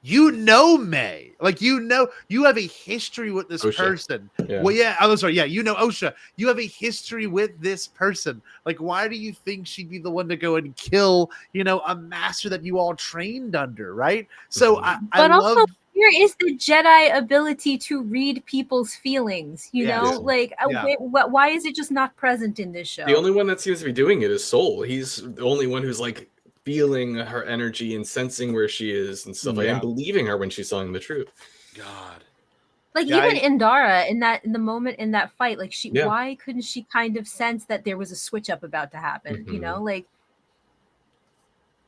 May, like you have a history with this Osha. person. Yeah. Well, yeah, I'm sorry, yeah, Osha. You have a history with this person. Like, why do you think she'd be the one to go and kill, a master that you all trained under, right? So But also, here is the Jedi ability to read people's feelings. Like, why is it just not present in this show? The only one that seems to be doing it is Soul. He's the only one who's like feeling her energy and sensing where she is and stuff like and believing her when she's telling the truth. God. Like even Indara in the moment in that fight, like why couldn't she kind of sense that there was a switch up about to happen? Like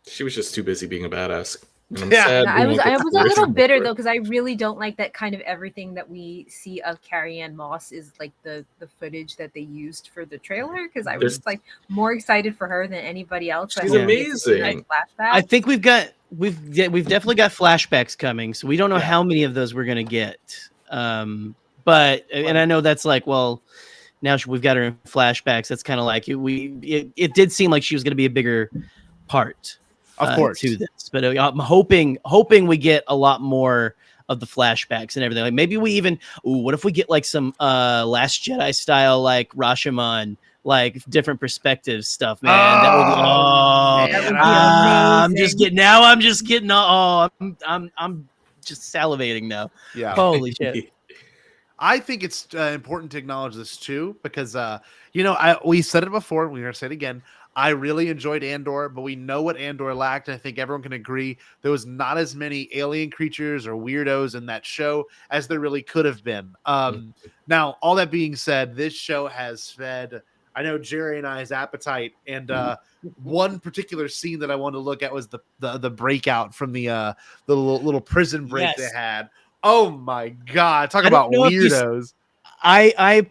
she was just too busy being a badass. I was a little bitter though because I really don't like that kind of everything that we see of Carrie-Anne Moss is like the footage that they used for the trailer because I was like more excited for her than anybody else. She's amazing. I think we've definitely got flashbacks coming, so we don't know how many of those we're gonna get. But and I know that's like now we've got her in flashbacks. That's kind of like it did seem like she was gonna be a bigger part. Of course, to this, but I'm hoping we get a lot more of the flashbacks and everything. Like maybe we even, what if we get like some Last Jedi style, like Rashomon, like different perspective stuff, man. That would be amazing. I'm just salivating now. Yeah. Holy shit. I think it's important to acknowledge this too, because we said it before, we're gonna say it again. I really enjoyed Andor, but we know what Andor lacked. And I think everyone can agree there was not as many alien creatures or weirdos in that show as there really could have been. Now, all that being said, this show has fed, I know, Jerry and I's appetite. And one particular scene that I wanted to look at was the breakout from the little prison break they had. Oh my God. Talk about weirdos. I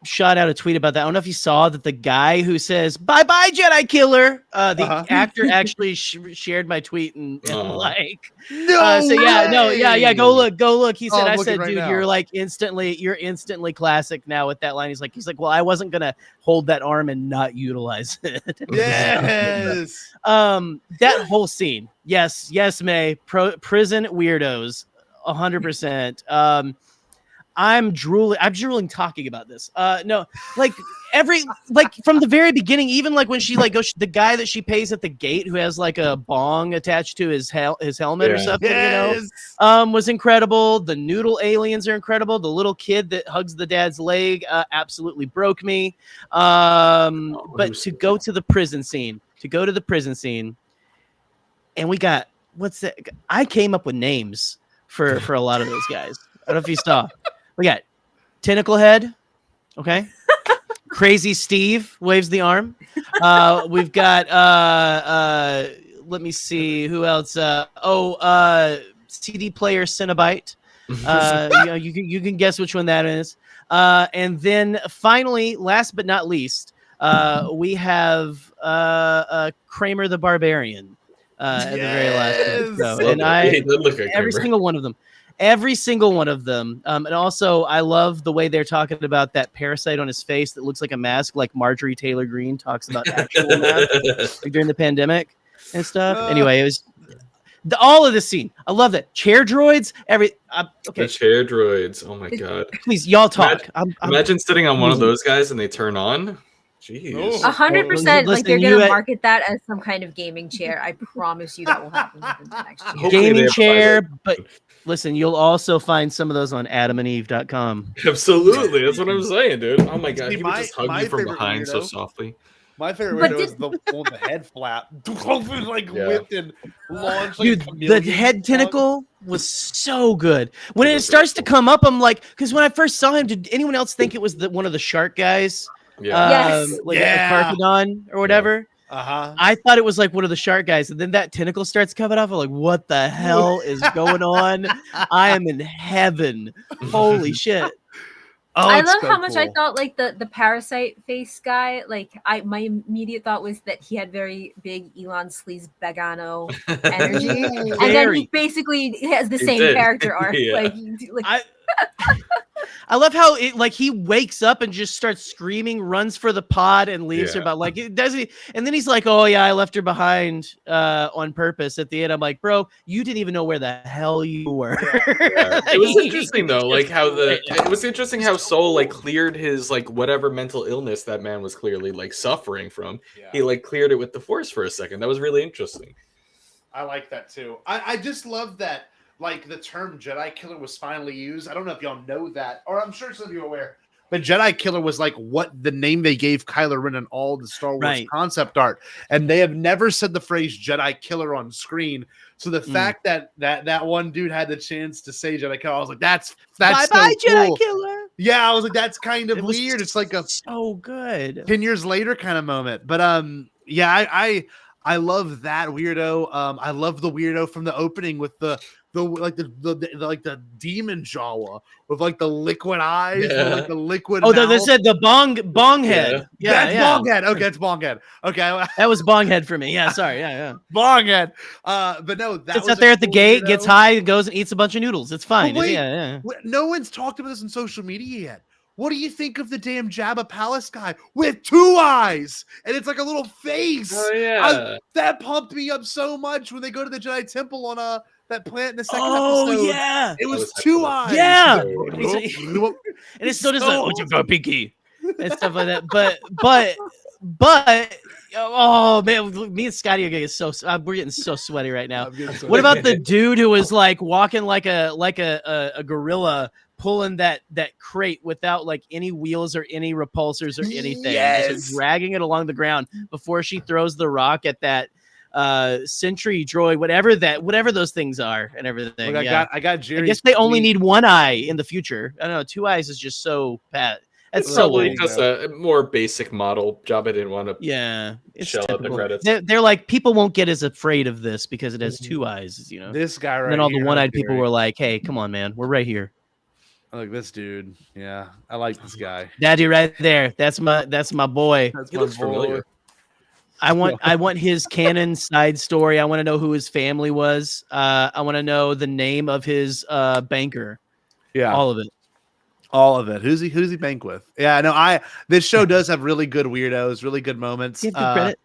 shot out a tweet about that. I don't know if you saw that the guy who says "Bye-bye, Jedi Killer," the actor actually shared my tweet and like. Go look. He said, "I said, right dude, now. You're instantly classic now with that line." He's like, well, I wasn't gonna hold that arm and not utilize it. Yes. That whole scene. Yes, May. Prison weirdos, 100%. I'm drooling talking about this. No, like from the very beginning, even like when she like goes, the guy that she pays at the gate who has like a bong attached to his helmet or something, was incredible. The noodle aliens are incredible. The little kid that hugs the dad's leg absolutely broke me. But to go to the prison scene, and we got what's that? I came up with names for a lot of those guys. I don't know if you saw. We got Tentacle Head, okay. Crazy Steve waves the arm. We've got let me see who else. CD player Cinnabite. You can guess which one that is. And then finally, last but not least, we have Kramer the Barbarian at the very last episode. And every single one of them. And also, I love the way they're talking about that parasite on his face that looks like a mask, like Marjorie Taylor Greene talks about actual masks like during the pandemic and stuff. Anyway, all of this scene. I love that. Chair droids, okay. The chair droids. Oh my god. Please, y'all talk. Imagine sitting on one of those guys and they turn on. Jeez. 100%. Like Listen, they're you gonna market that as some kind of gaming chair. I promise you that will happen within the next year. Hopefully they gaming have chair, but listen, you'll also find some of those on adamandeve.com. Absolutely. That's what I'm saying, dude. Oh my god. See, He would just hug you from behind so weirdo- softly. My favorite But window is the one with the head flap, like Yeah. whipped and launched. Like Dude, a the chameleon head song. tentacle was so good. When It it was starts to really cool. come up, I'm like, because when I first saw him, did anyone else think it was one of the shark guys? Yeah. Yes. Like Yeah. a Carcadon or whatever. Uh-huh. I thought it was like one of the shark guys, and then that tentacle starts coming off. I'm like, what the hell is going on? I am in heaven. Holy shit. Oh, I it's love so how much I cool. thought like the parasite face guy. Like my immediate thought was that he had very big Elon Sleaze Begano energy, and then Very. he basically has the He same did. character arc. Yeah. I love how he wakes up and just starts screaming, runs for the pod, and leaves her. Yeah. But like, does he? And then he's like, "Oh yeah, I left her behind on purpose." At the end, I'm like, "Bro, you didn't even know where the hell you were." Yeah. It was interesting though, like it was interesting how Soul like cleared his like whatever mental illness that man was clearly like suffering from. He like cleared it with the Force for a second. That was really interesting. I like that too. I just love that, like, the term Jedi killer was finally used. I don't know if y'all know that, or I'm sure some of you are aware. But Jedi killer was like what the name they gave Kylo Ren in all the Star Wars Right. concept art, and they have never said the phrase Jedi killer on screen. So the fact that one dude had the chance to say Jedi killer, I was like, that's Bye so bye, cool. Jedi killer. Yeah, I was like, that's kind of It was weird. It's like a so good. 10 years later kind of moment. But yeah, I love that weirdo. I love the weirdo from the opening with the demon Jawa with like the liquid eyes, with, like the liquid. Oh, mouth. they said the bong head. Yeah, That's yeah. bong head. Okay, it's bong head. Okay, That was bong head for me. Yeah, sorry. Yeah. bong head. But no, that Sits was out there a at the cool gate, weirdo. gets high, goes and eats a bunch of noodles. It's fine. But wait, Yeah. no one's talked about this on social media yet. What do you think of the damn Jabba Palace guy with 2 eyes? And it's like a little face. Oh yeah. That pumped me up so much when they go to the Jedi Temple on that planet in the second Oh episode. yeah. It was was 2 eyes. Yeah. And And it's still just So- like, "Oh, pinky," and stuff like that. But oh man, me and Scotty are getting we're getting so sweaty right now. What about the dude who was like walking like a gorilla, pulling that crate without like any wheels or any repulsors or anything, just dragging it along the ground before she throws the rock at that sentry droid, whatever those things are, and everything. Look, Yeah. I got Jerry. I guess they only need 1 eye in the future. I don't know. 2 eyes is just so bad. That's It's so probably old. just a more basic model. Jabba didn't want to Yeah, it's shell out the typical. credits. They're like, people won't get as afraid of this because it has 2 eyes, you know. This guy right And then all the here, one-eyed people Jerry. were like, "Hey, come on, man, we're right here." Like this dude. Yeah, I like this guy. Daddy, right there. That's my boy. That's He my looks boy. familiar. I want his canon side story. I want to know who his family was. I want to know the name of his banker. Yeah, All of it. all of it. Who's he bank with? Yeah, no, this show does have really good weirdos, really good moments. Give good credit.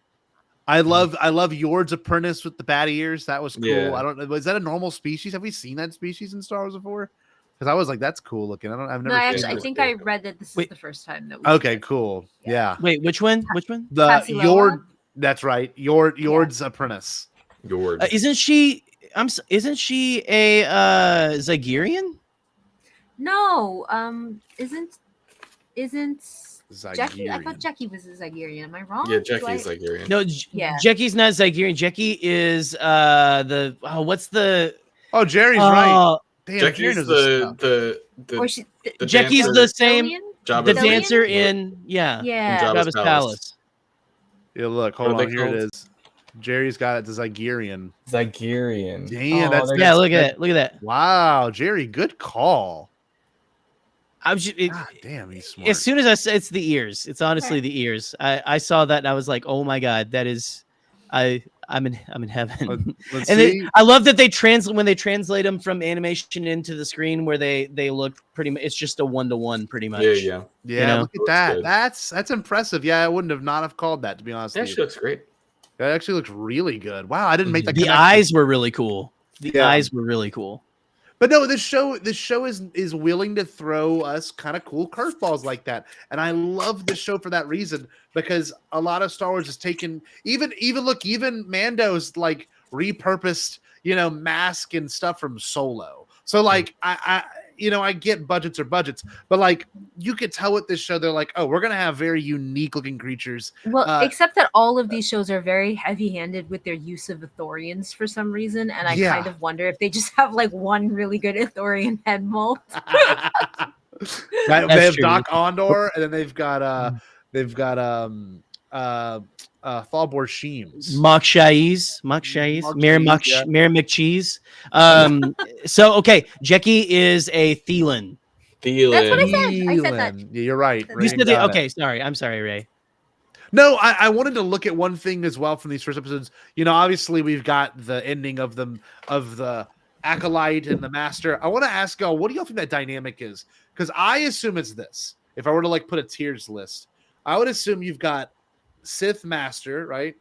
I love Yord's apprentice with the bat ears. That was cool. Yeah. I don't know. Is that a normal species? Have we seen that species in Star Wars before? Because I was like, that's cool looking. I've No, never. I seen actually, I that. think I read that this is Wait. the first time that we. Okay, cool. Yeah, Wait, which one? Which one? the Cassie Yord. That's right. Yord's apprentice. Yord. Isn't she? Isn't she a Zygerian? No, isn't Jackie? I Zygerian. thought Jackie was a Zygerian. Am I wrong? Yeah, Do Jackie's I- Nigerian. No, Yeah. Jackie's not Zygerian. Jackie is what's the Oh, Jerry's right. Damn, Jerry Jackie's knows this stuff. the Or she, the Jackie's dancer- the same Alien? Jabba's the Alien? dancer in Yeah. Jabba's Palace. Yeah, look, What hold are on. they Here it called? is. Jerry's got it. The Zygerian. Zygerian. Damn, that's Yeah, look at that. Look at that. wow, Jerry, good call. I'm just, God damn, he's smart. as soon as I said it's the ears. It's honestly the ears. I saw that and I was like, oh my god, that is, I'm in heaven. Let's And see. I love that they translate them from animation into the screen where they look pretty much. It's just a 1-to-1 pretty much. Yeah. Yeah, know? look at Looks that. good. That's impressive. Yeah, I wouldn't have not have called that, to be honest Yeah, with she you. looks great. That actually looks really good. Wow, I didn't make that The connection. eyes were really cool. The Yeah. eyes were really cool. But no, this show is willing to throw us kind of cool curveballs like that, and I love this show for that reason, because a lot of Star Wars has taken even Mando's like repurposed mask and stuff from Solo. So like I get budgets are budgets, but like you could tell with this show they're like, oh, we're gonna have very unique looking creatures. Well, except that all of these shows are very heavy-handed with their use of Ithorians for some reason, and I kind of wonder if they just have like one really good Ithorian head mold. They have true. Doc Ondor, and then they've got Thalbor Sheems. Mock Shaiz, Mary McCheese. So okay, Jackie is a Thielen. That's what I said. I said that. Yeah, you're right. You said okay, sorry. I'm sorry, Ray. No, I wanted to look at one thing as well from these first episodes. Obviously we've got the ending of the Acolyte and the Master. I want to ask y'all, what do y'all think that dynamic is? Because I assume it's this. If I were to like put a tiers list, I would assume you've got Sith Master, right?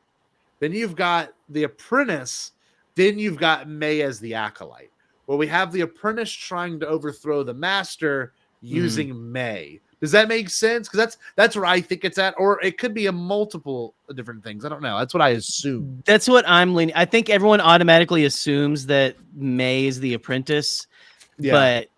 Then you've got the Apprentice. Then you've got May as the Acolyte. Where we have the Apprentice trying to overthrow the Master using May. Does that make sense? Because that's where I think it's at, or it could be a multiple different things. I don't know. That's what I assume. That's what I'm leaning. I think everyone automatically assumes that May is the Apprentice, but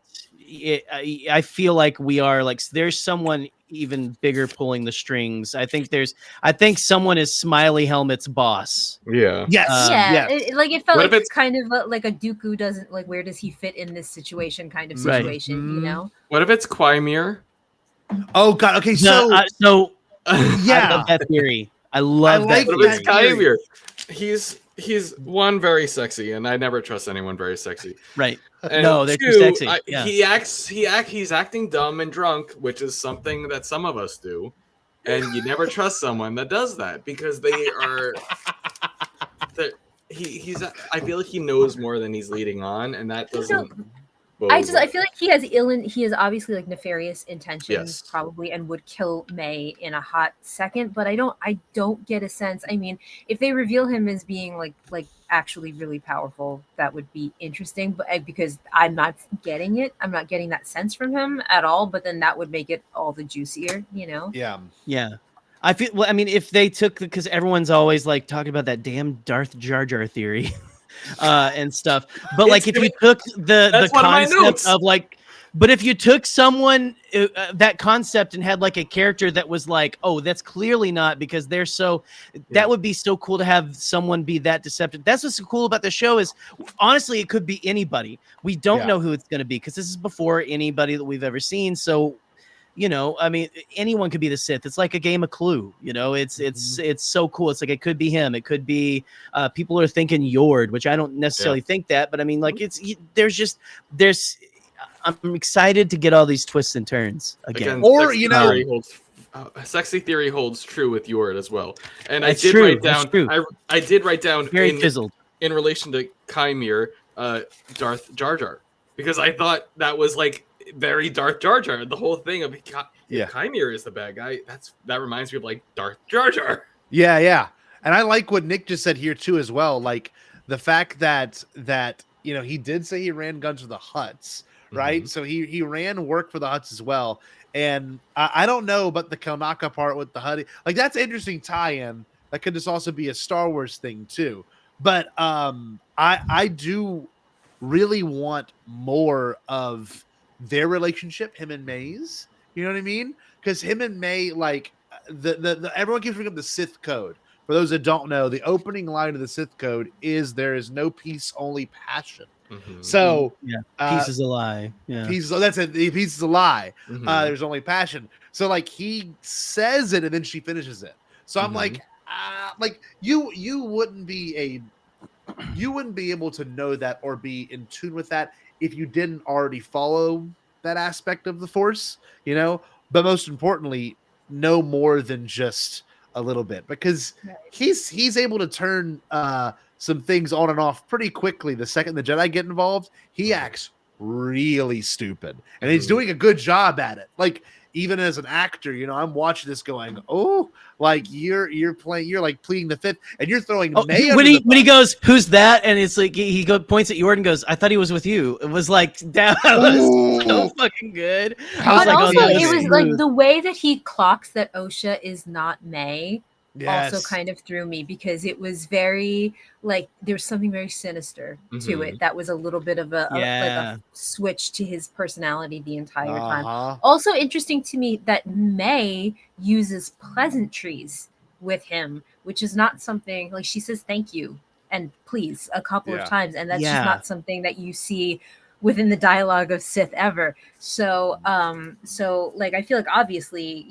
I feel like we are like there's someone even bigger pulling the strings. I think someone is Smiley Helmet's boss. Yeah. Yes. Yeah. Yes. It felt What like if it's kind of like a Dooku doesn't like where does he fit in this situation kind of situation, you know? What if it's Quymir? Oh God. Okay. So I love yeah. that theory. I love that. What if it's Quymir? He's one, very sexy, and I never trust anyone very sexy. Right. And no, they're too two, sexy. He's acting dumb and drunk, which is something that some of us do. And you never trust someone that does that because they are. I feel like he knows more than he's leading on, and that doesn't. I feel like he has obviously like nefarious intentions probably and would kill May in a hot second, but I don't get a sense. I mean, if they reveal him as being like actually really powerful, that would be interesting, but because I'm not getting that sense from him at all, but then that would make it all the juicier, you know? Yeah. I feel I mean if they took because everyone's always like talking about that damn Darth Jar Jar theory. And stuff, but like if you took the concept of like, but if you took someone that concept and had like a character that was like, oh, that's clearly not because they're so, that would be so cool to have someone be that deceptive. That's what's so cool about the show is honestly it could be anybody. We don't know who it's going to be because this is before anybody that we've ever seen. So I mean, anyone could be the Sith. It's like a game of Clue. It's so cool. It's like it could be him. It could be people are thinking Yord, which I don't necessarily think that, but I mean, like I'm excited to get all these twists and turns again. Or sexy theory holds true with Yord as well. And That's I did true. write down. That's true. I did write down Very fizzled in relation to Quymir, Darth Jar Jar, because I thought that was like. Very Darth Jar Jar. The whole thing of Quymir is the bad guy. That reminds me of like Darth Jar Jar. Yeah. And I like what Nick just said here too as well. Like the fact that he did say he ran guns for the Hutts, right? So he ran work for the Hutts as well. And I don't know about the Kelnaka part with the Hutty. Like that's an interesting tie-in. That could just also be a Star Wars thing too. But I do really want more of their relationship, him and May's, you know what I mean? Because him and May, like the everyone keeps bringing up the Sith code. For those that don't know, the opening line of the Sith code is "There is no peace, only passion." So peace is a lie. That's it. Peace is a lie. There's only passion. So like he says it, and then she finishes it. So I'm like you wouldn't be able to know that or be in tune with that if you didn't already follow that aspect of the Force, but most importantly, know more than just a little bit, because he's able to turn some things on and off pretty quickly. The second the Jedi get involved, he acts really stupid, and he's doing a good job at it. Like even as an actor, I'm watching this going, oh, like you're like pleading the fifth, and you're throwing May when under the he bus. goes, "Who's that?" and it's like points at Jordan, goes, "I thought he was with you." It was like that was so fucking good. I was But like, also, "Oh, that it was was like smooth." the way that he clocks that Osha is not May also Yes. kind of threw me, because it was very like there's something very sinister to it that was a little bit of like a switch to his personality the entire time. Also interesting to me that May uses pleasantries with him, which is not something like she says thank you and please a couple of times, and that's just not something that you see within the dialogue of Sith ever. So like I feel like obviously,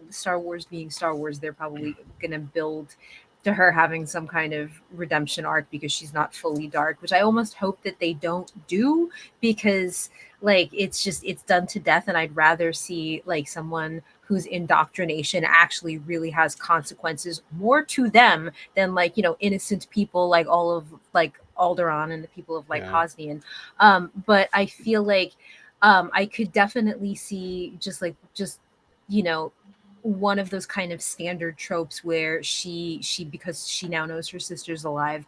Star Wars being Star Wars, they're probably gonna build to her having some kind of redemption arc because she's not fully dark, which I almost hope that they don't do, because like it's done to death, and I'd rather see like someone whose indoctrination actually really has consequences more to them than like innocent people like all of like Alderaan and the people of like Hosnian. But I feel like I could definitely see just one of those kind of standard tropes where she because she now knows her sister's alive,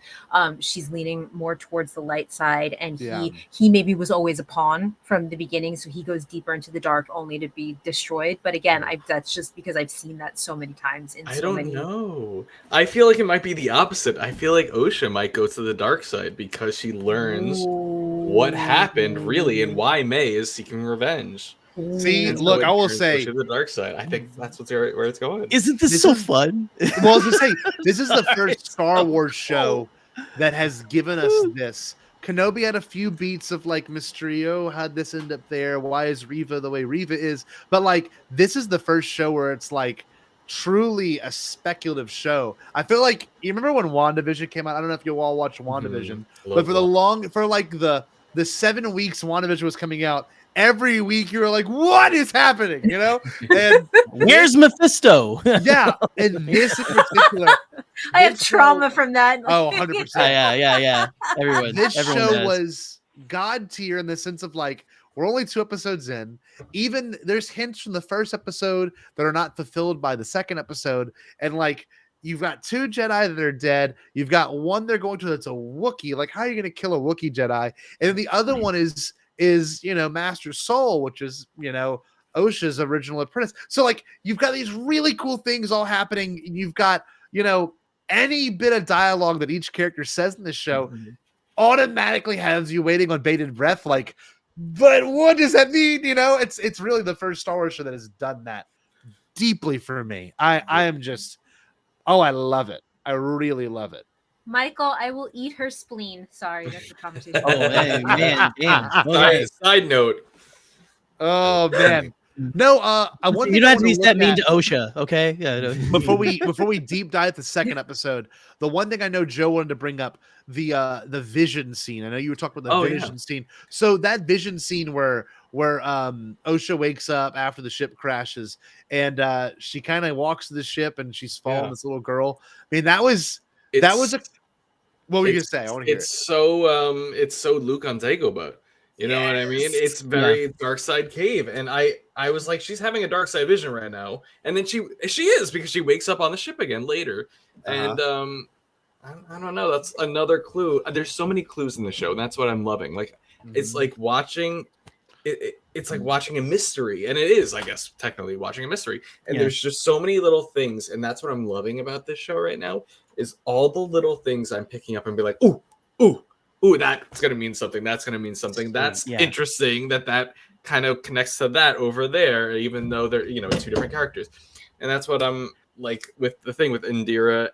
she's leaning more towards the light side, and he maybe was always a pawn from the beginning, so he goes deeper into the dark only to be destroyed. But again, that's just because I've seen that so many times in so many. I don't know. I feel like it might be the opposite. I feel like Osha might go to the dark side because she learns what happened really and why May is seeking revenge. See, look, I will say to the dark side. I think that's where it's going. Isn't this so fun? Well, I was gonna say, this is the first Star Wars show that has given us this. Kenobi had a few beats of like Mysterio, how'd this end up there? Why is Reva the way Reva is? But like, this is the first show where it's like truly a speculative show. I feel like you remember when WandaVision came out. I don't know if you all watched WandaVision, but for like the 7 weeks WandaVision was coming out, every week you were like, what is happening? And where's Mephisto? Yeah. And this in particular, I have trauma from that. Oh, 100%. Yeah. This show does. was God tier in the sense of like, we're only 2 episodes in. Even there's hints from the first episode that are not fulfilled by the second episode. And like, you've got 2 Jedi that are dead. You've got one they're going to that's a Wookiee. Like, how are you going to kill a Wookiee Jedi? And then the other one is Master Soul, which is Osha's original apprentice. So like, you've got these really cool things all happening. You've got any bit of dialogue that each character says in this show automatically has you waiting on bated breath, like, but what does that mean? It's really the first Star Wars show that has done that deeply for me. I am just, I love it. I really love it. Michael, I will eat her spleen. Sorry, that's the conversation. Oh, man, damn. Side note. Oh, man. No, I want you don't have to be that mean to Osha, okay? Yeah. No. Before we deep dive the second episode, the one thing I know Joe wanted to bring up, the vision scene. I know you were talking about the vision scene. So that vision scene where Osha wakes up after the ship crashes, and she kind of walks to the ship and she's following this little girl. I mean, that was a. What were you gonna say? I want to hear it. It's so Luke on Dagobah. You know what I mean? It's very dark side cave, and I was like, she's having a dark side vision right now, and then she is, because she wakes up on the ship again later, and I don't know. That's another clue. There's so many clues in the show, and that's what I'm loving. Like, it's like watching. It's like watching a mystery, and it is, I guess, technically watching a mystery. And there's just so many little things, and that's what I'm loving about this show right now. Is all the little things I'm picking up and be like, ooh, that's gonna mean something. That's gonna mean something. That's interesting. That kind of connects to that over there, even though they're 2 different characters. And that's what I'm like with the thing with Indira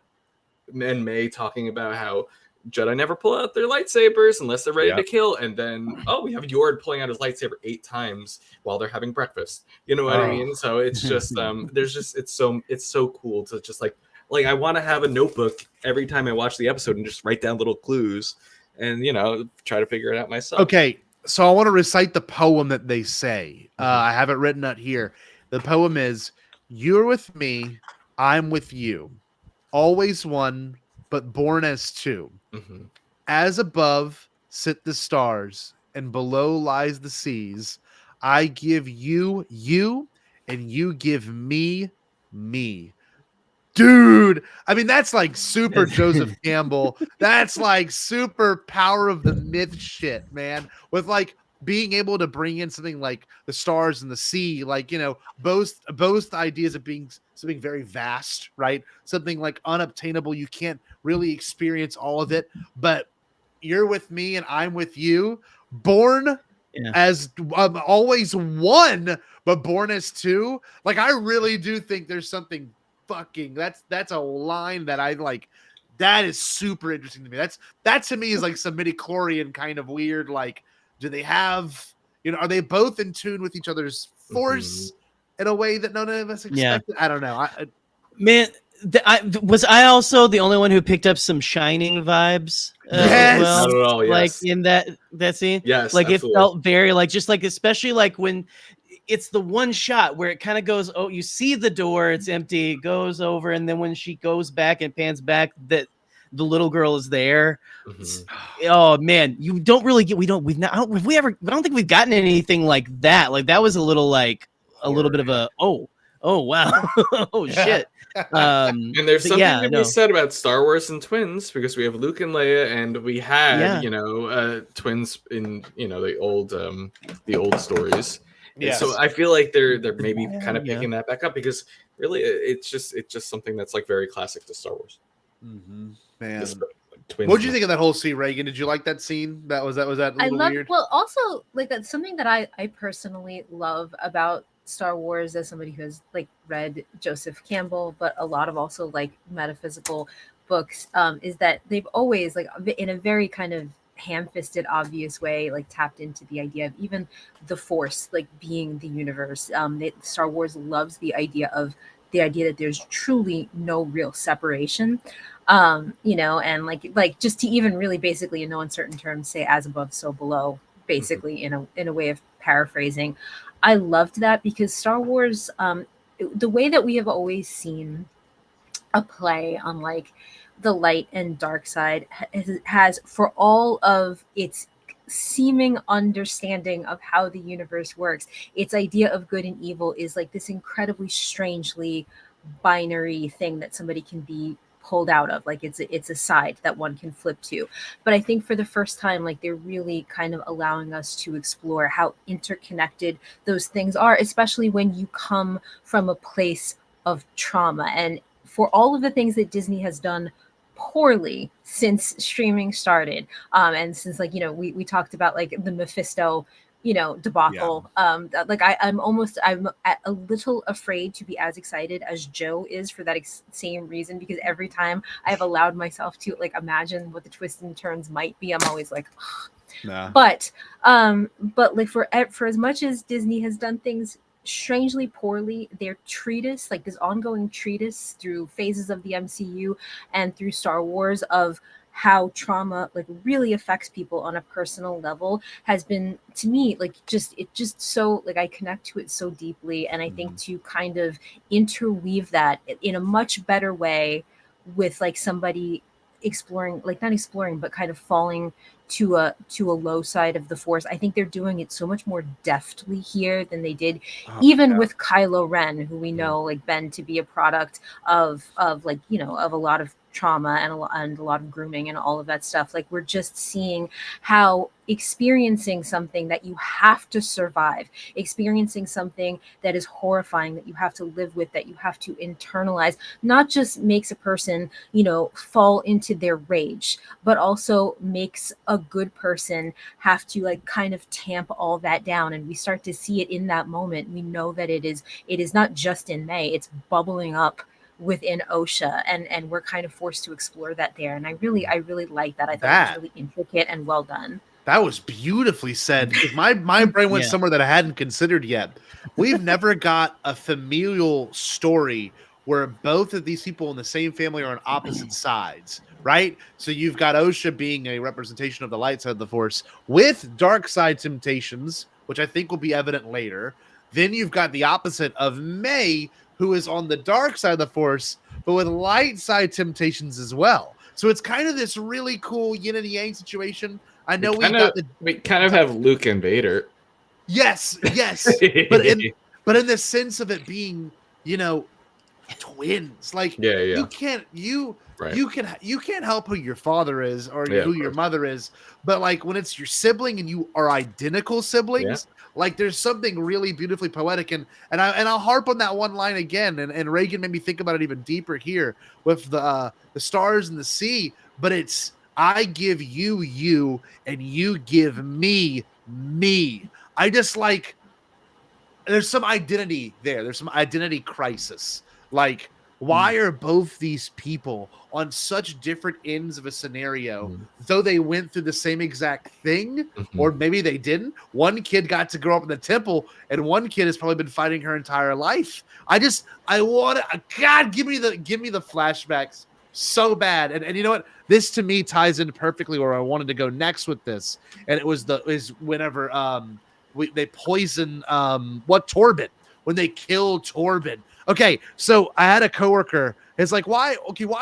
and May talking about how Jedi never pull out their lightsabers unless they're ready to kill. And then we have Yord pulling out his lightsaber 8 times while they're having breakfast. You know what I mean? So it's just it's so cool to just like I want to have a notebook every time I watch the episode and just write down little clues and try to figure it out myself. Okay, so I want to recite the poem that they say. I have it written out here. The poem is, "You're with me, I'm with you, always one, but born as two. As above sit the stars, and below lies the seas. I give you, and you give me me. Dude, I mean, that's like super Joseph Campbell. That's like super power of the myth shit, man. With like being able to bring in something like the stars and the sea, like, you know, both ideas of being something very vast, right? Something like unobtainable. You can't really experience all of it, but you're with me and I'm with you. Born as always one, but born as two. Like, I really do think there's something fucking that's a line that I like. That is super interesting to me. That to me is like some midichlorian kind of weird. Like, do they have, you know, are they both in tune with each other's force in a way that none of us expected? I don't know. Man, was I also the only one who picked up some Shining vibes? Yes, well, not at all. like Yes, in that scene. yes, Like absolutely. it felt very like just like especially like when it's the one shot where it kind of goes. Oh, you see the door, it's empty. It goes over, and then when she goes back and pans back, that the little girl is there. Oh man, you don't really get. We've not. Have we ever? I don't think we've gotten anything like that. Like that was a little like a little bit of a oh wow oh shit. And there's something to be no. said about Star Wars and twins, because we have Luke and Leia, and we had you know twins in, you know, the old stories. And so I feel like they're maybe kind of picking that back up, because really it's just something that's like very classic to Star Wars. Man, Twins. what did you think of that whole scene, Reagan? Did you like that scene? Was that a little weird? Well, also like that's something that I personally love about Star Wars, as somebody who has like read Joseph Campbell, but a lot of also like metaphysical books, is that they've always like in a very kind of ham-fisted obvious way like tapped into the idea of even the Force like being the universe. Star Wars loves the idea that there's truly no real separation, you know, and like just to even really basically in no uncertain terms say as above so below, basically in a way of paraphrasing. I loved that because Star Wars, the way that we have always seen a play on like the light and dark side has, for all of its seeming understanding of how the universe works, its idea of good and evil is like this incredibly strangely binary thing that somebody can be pulled out of. Like it's a side that one can flip to. But I think for the first time, like they're really kind of allowing us to explore how interconnected those things are, especially when you come from a place of trauma. And for all of the things that Disney has done poorly since streaming started, and since like, you know, we talked about like the Mephisto, you know, debacle. Like I'm a little afraid to be as excited as Joe is for that same reason, because every time I've allowed myself to like imagine what the twists and turns might be, I'm always like, nah. But like for as much as Disney has done things strangely poorly, their treatise, like this ongoing treatise through phases of the MCU and through Star Wars of how trauma like really affects people on a personal level, has been, to me, like just so like I connect to it so deeply. And I think to kind of interweave that in a much better way with like somebody exploring, like not exploring, but kind of falling to a low side of the Force, I think they're doing it so much more deftly here than they did with Kylo Ren, who we know like Ben to be a product of like, you know, of a lot of trauma and a lot of grooming and all of that stuff. Like we're just seeing how experiencing something that you have to survive, experiencing something that is horrifying, that you have to live with, that you have to internalize, not just makes a person, you know, fall into their rage, but also makes a good person have to like kind of tamp all that down. And we start to see it in that moment. We know that it is not just in May, it's bubbling up within OSHA, and we're kind of forced to explore that there. And I really like that. I thought it was really intricate and well done. That was beautifully said. My brain went somewhere that I hadn't considered yet. We've never got a familial story where both of these people in the same family are on opposite sides, right? So you've got OSHA being a representation of the light side of the Force with dark side temptations, which I think will be evident later. Then you've got the opposite of May, who is on the dark side of the Force, but with light side temptations as well. So it's kind of this really cool yin and yang situation. I know we kind of have Luke and Vader. Yes, but in the sense of it being, twins. Like you can't you can't help who your father is or who your mother is, but like when it's your sibling and you are identical siblings, like there's something really beautifully poetic. And I'll harp on that one line again. And Reagan made me think about it even deeper here with the stars and the sea. But it's I give you you and you give me me. I just like there's some identity there. There's some identity crisis. Like, why are both these people on such different ends of a scenario, though they went through the same exact thing, or maybe they didn't? One kid got to grow up in the temple, and one kid has probably been fighting her entire life. I want to, God, give me the flashbacks so bad. And you know what? This to me ties in perfectly where I wanted to go next with this. And it was whenever they poison Torben, when they kill Torben. Okay, so I had a coworker. It's like, why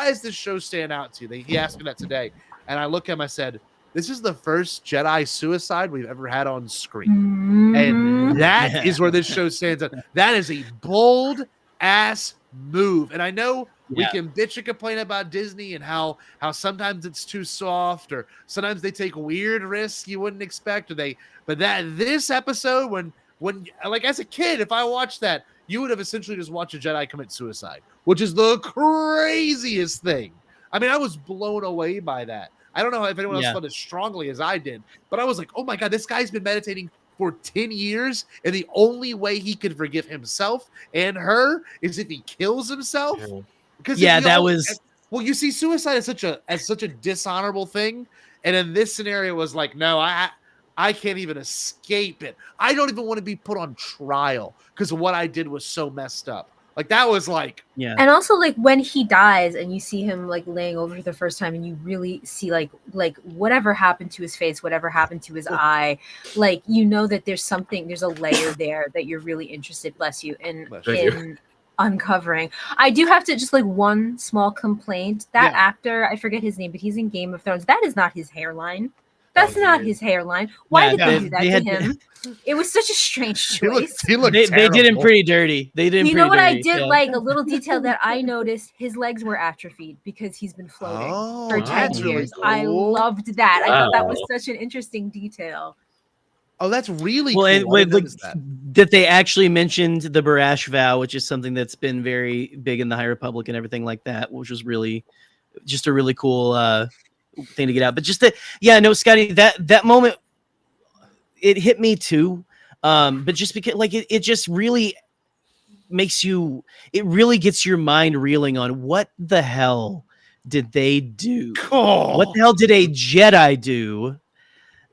is this show stand out to you? He asked me that today, and I looked at him. I said, "This is the first Jedi suicide we've ever had on screen, and that is where this show stands out. That is a bold ass move." And I know we can bitch and complain about Disney and how sometimes it's too soft, or sometimes they take weird risks you wouldn't expect, but this episode when like as a kid, if I watched that, you would have essentially just watched a Jedi commit suicide, which is the craziest thing. I mean, I was blown away by that. I don't know if anyone else felt as strongly as I did, but I was like, oh my God, this guy's been meditating for 10 years, and the only way he could forgive himself and her is if he kills himself. Because you see suicide as such a dishonorable thing, and in this scenario it was like, no, I can't even escape it. I don't even want to be put on trial because what I did was so messed up. Like that was like, And also like when he dies and you see him like laying over the first time and you really see like whatever happened to his face, whatever happened to his eye, like, you know that there's a layer there that you're really interested, bless you, in uncovering. I do have to just like one small complaint. That actor, I forget his name, but he's in Game of Thrones. That is not his hairline. That's not his hairline. Why did they do that to him? It was such a strange choice. He looked they did him pretty dirty. They did him. You know what dirty. I did like a little detail that I noticed? His legs were atrophied because he's been floating for 10 years. Really cool. I loved that. I thought that was such an interesting detail. Oh, that's really cool. And that they actually mentioned the Barash vow, which is something that's been very big in the High Republic and everything like that, which was really just a really cool thing to get out. But just Scotty, that moment, it hit me too. But just because like it just really it really gets your mind reeling on what the hell did they do? What the hell did a Jedi do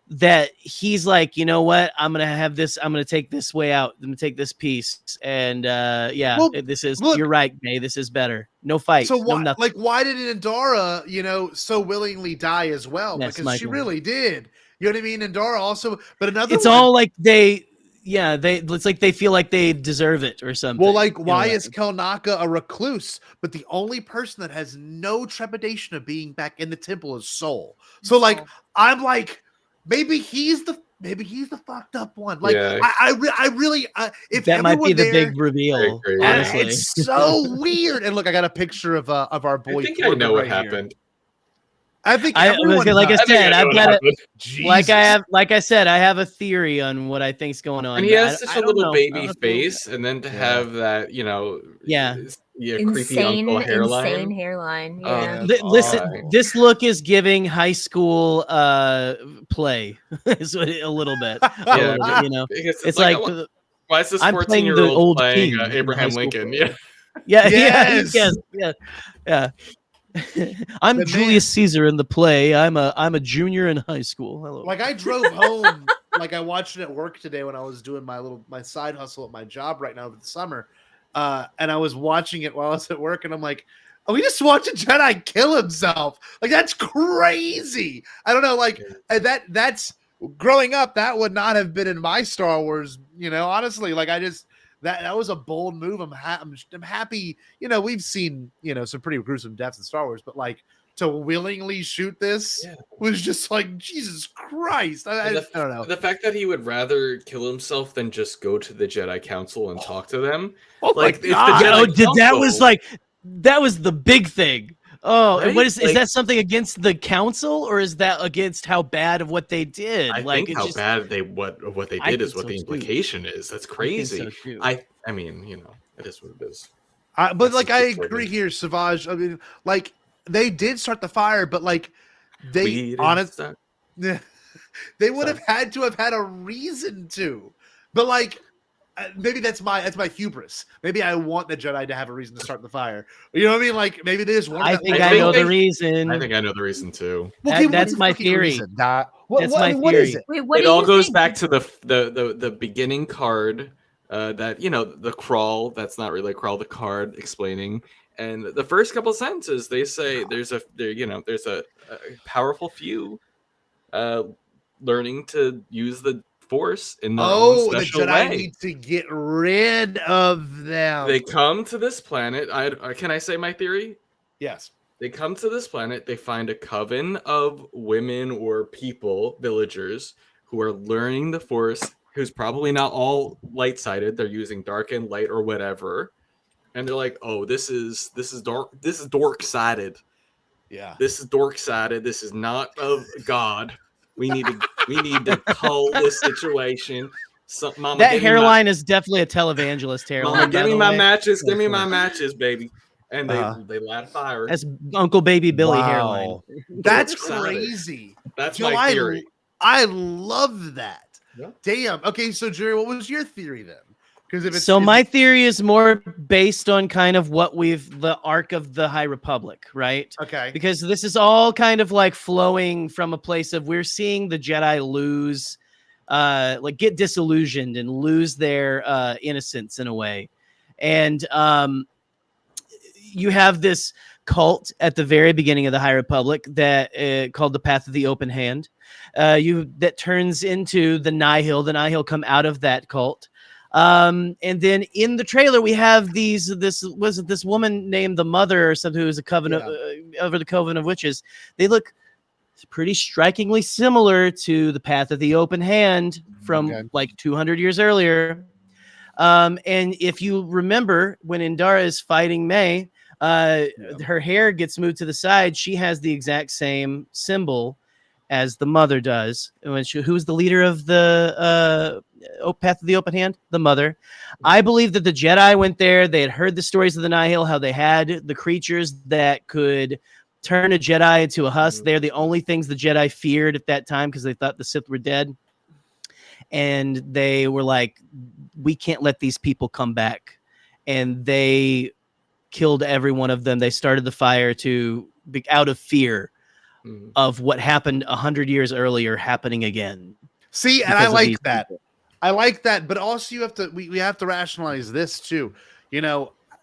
that he's like, you know what? I'm going to take this way out. I'm going to take this piece. And you're right, May. This is better. No fight. So why did Indara, so willingly die as well? Yes, because Michael. she really did. You know what I mean? Indara also, but it's all like it's like they feel like they deserve it or something. Well, like, why is Kelnaka a recluse? But the only person that has no trepidation of being back in the temple is Soul. So like, I'm like, maybe he's the fucked up one. Like, I really, if that might be the big reveal. Honestly, it's so weird. And look, I got a picture of our boy. I think I know what happened. I think I said, I have a theory on what I think's going on. And he has such a little baby face, and then to have that, creepy uncle hairline. Insane hairline. Yeah. Listen, this look is giving high school play. Is a little bit. It's like why is this 14-year-old playing Abraham Lincoln? Yeah. I'm Julius Caesar in the play. I'm a junior in high school. Hello. Like I drove home, like I watched it at work today when I was doing my side hustle at my job right now over the summer, and I was watching it while I was at work, and I'm like, oh, we just watched a Jedi kill himself. Like that's crazy. I don't know, like that's growing up. That would not have been in my Star Wars. Honestly, like I just. That was a bold move. I'm happy. We've seen some pretty gruesome deaths in Star Wars, but like to willingly shoot this was just like, Jesus Christ. I don't know. The fact that he would rather kill himself than just go to the Jedi Council and talk to them. Oh like, my God. That was the big thing. Oh, right? And what is that something against the council, or is that against how bad of what they did? I think how bad what they did is what the implication is. That's crazy. I mean, it is what it is. But like, I agree here, Savage. I mean, like, they did start the fire, but like, they honestly, they would have had to have had a reason to. But like, maybe that's my hubris. Maybe I want the Jedi to have a reason to start the fire. You know what I mean? Like, maybe they just want. I think I know the reason. I think I know the reason too. That's my theory. That's my theory. What is it? Wait, what It do all you goes think? back to the beginning card. That the crawl. That's not really a crawl. The card explaining. And the first couple sentences, they say there's a powerful few learning to use the Force in their own special the Jedi way. need to get rid of them. They come to this planet. Can I say my theory? Yes. They come to this planet. They find a coven of women or people, villagers, who are learning the Force. Who's probably not all light-sided. They're using dark and light or whatever. And they're like, "Oh, this is dark. This is dork-sided. Yeah, this is dork-sided. This is not of God. We need to cull this situation." Mama, that hairline is definitely a televangelist hairline. Mama, give me my matches. Give me my matches, baby. And they light a fire. That's Uncle Baby Billy hairline. That's crazy. That's my theory. I love that. Yeah. Damn. Okay, so Jerry, what was your theory then? My theory is more based on kind of the arc of the High Republic, right? Okay. Because this is all kind of like flowing from a place of we're seeing the Jedi lose, get disillusioned and lose their innocence in a way. And you have this cult at the very beginning of the High Republic that called the Path of the Open Hand. That turns into the Nihil. The Nihil come out of that cult. And then in the trailer, we have this woman named the Mother or something who is a coven over the Coven of Witches. They look pretty strikingly similar to the Path of the Open Hand from like 200 years earlier. And if you remember when Indara is fighting May, her hair gets moved to the side. She has the exact same symbol as the Mother does. Who's the leader of the Path of the Open Hand? The Mother. I believe that the Jedi went there. They had heard the stories of the Nihil, how they had the creatures that could turn a Jedi into a husk. They're the only things the Jedi feared at that time because they thought the Sith were dead. And they were like, we can't let these people come back. And they killed every one of them. They started the fire out of fear of what happened 100 years earlier happening again. See, and I like that. I like that, but also we have to rationalize this too.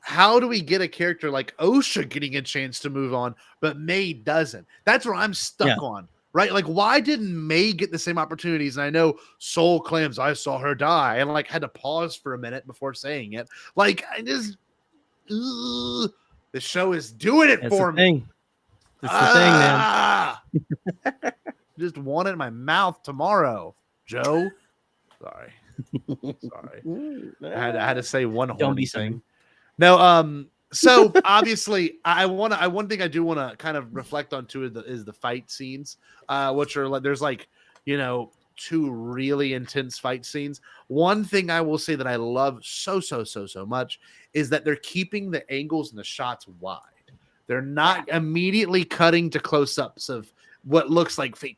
How do we get a character like Osha getting a chance to move on, but May doesn't? That's where I'm stuck on, right? Like, why didn't May get the same opportunities? And I know Soul claims I saw her die and like had to pause for a minute before saying it. Like, I just, the show is doing it for me. That's the thing, man. Just want it in my mouth tomorrow, Joe. Sorry. I had to say one horny thing. No, so obviously one thing I do want to kind of reflect on too is the fight scenes, which are like, there's like, two really intense fight scenes. One thing I will say that I love so much is that they're keeping the angles and the shots wide. They're not immediately cutting to close-ups of what looks like fake,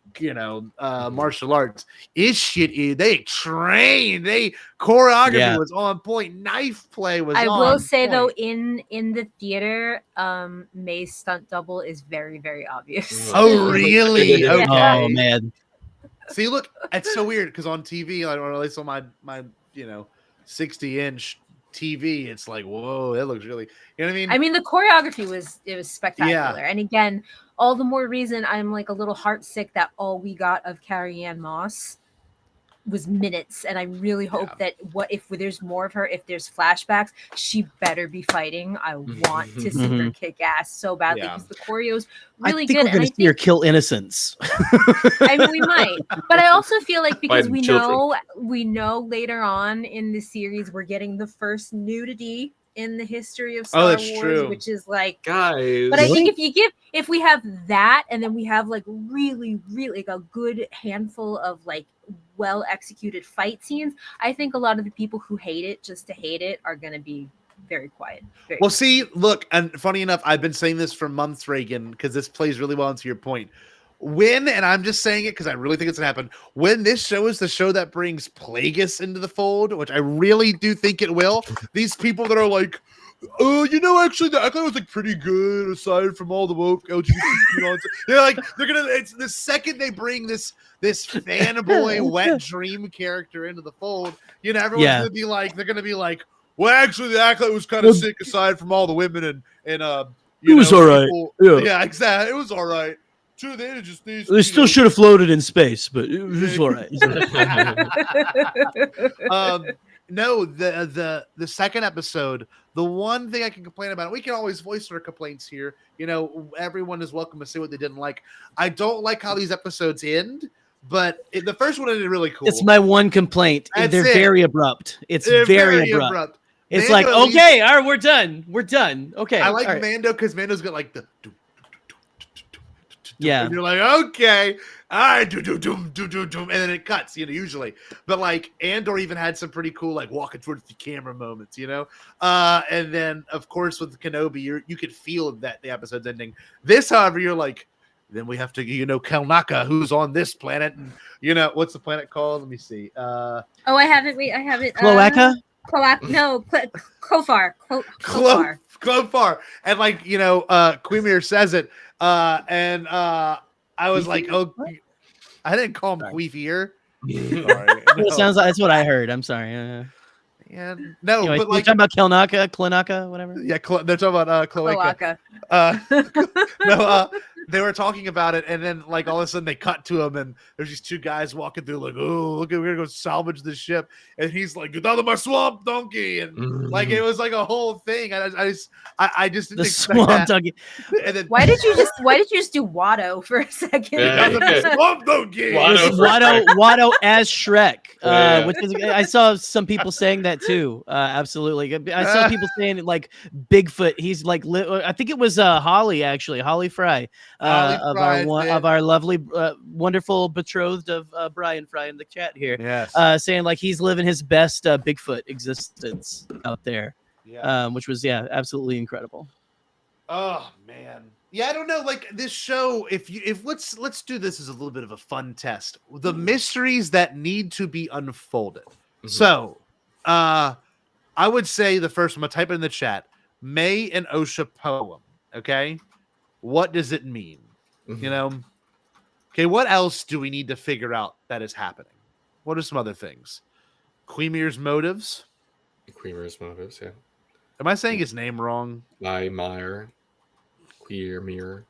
martial arts. They choreography was on point. Knife play was on point. I will say though, in the theater, May's stunt double is very, very obvious. Oh, really? Okay. Oh, man. See, look, it's so weird because on TV, or at least on my 60-inch TV, it's like, whoa, it looks really, you know what I mean? I mean, the choreography was spectacular. And again, all the more reason I'm like a little heartsick that all we got of Carrie Ann Moss. was minutes, and I really hope that if there's more of her, if there's flashbacks, she better be fighting. I want to see her kick ass so badly because the choreo's really I think good. we're gonna see her kill innocents. I mean, we might, but I also feel like because we children. know later on in the series we're getting the first nudity in the history of Star Wars, true. which is like, guys. But I think if we have that, and then we have like really, really like a good handful of like well executed fight scenes, I think a lot of the people who hate it just to hate it are going to be very quiet. Well, see, look, and funny enough, I've been saying this for months, Reagan, because this plays really well into your point. And I'm just saying it because I really think it's gonna happen. When this show is the show that brings Plagueis into the fold, which I really do think it will, these people that are like, actually, the Acolyte was like pretty good aside from all the woke LGBT nonsense. They're gonna. It's the second they bring this fanboy wet dream character into the fold, everyone's gonna be like, they're gonna be like, well, actually, the Acolyte was kind of sick aside from all the women and it was all right. Yeah, exactly. It was all right. They still should have floated in space, but it was all right. No, the second episode, the one thing I can complain about, we can always voice our complaints here. Everyone is welcome to say what they didn't like. I don't like how these episodes end, but the first one ended really cool. It's my one complaint. They're very abrupt. They're very abrupt. It's Mando like, okay, all right, we're done. We're done. Okay. I like Mando because Mando's got like the yeah. And you're like, okay, all right, and then it cuts, usually. But like Andor even had some pretty cool like walking towards the camera moments, and then of course with Kenobi, you could feel that the episode's ending. This, however, you're like, then we have to, Kelnaka, who's on this planet, and what's the planet called? Let me see. I have it. Cloaca? Klofar. Klofar. And like, Quimir says it. And I was like, oh, I didn't call him Queefier. Sorry. No. It sounds like that's what I heard. I'm sorry. Yeah, no, anyway, but like talking about Kelnaka, whatever. Yeah, they're talking about Cloaca. No, they were talking about it, and then like all of a sudden they cut to him, and there's these two guys walking through, like, oh, look, we're gonna go salvage this ship, and he's like, get out of my swamp, donkey, and like it was like a whole thing. I just didn't expect swamp that. donkey. And then, why did you just do Watto for a second? Swamp donkey. Watto as Shrek, which is, I saw some people saying that too. Absolutely, I saw people saying like Bigfoot. He's like, I think it was Holly Fry. Of our lovely, wonderful betrothed of Brian Fry in the chat here, saying like he's living his best Bigfoot existence out there, which was absolutely incredible. Oh man, I don't know. Like this show, if let's do this as a little bit of a fun test. The mysteries that need to be unfolded. Mm-hmm. So, I would say the first one. I'm gonna type it in the chat. May and Osha poem. Okay. What does it mean? Mm-hmm. Okay, what else do we need to figure out that is happening? What are some other things? Queemir's motives? Yeah. Am I saying his name wrong? Meyer. Queemir.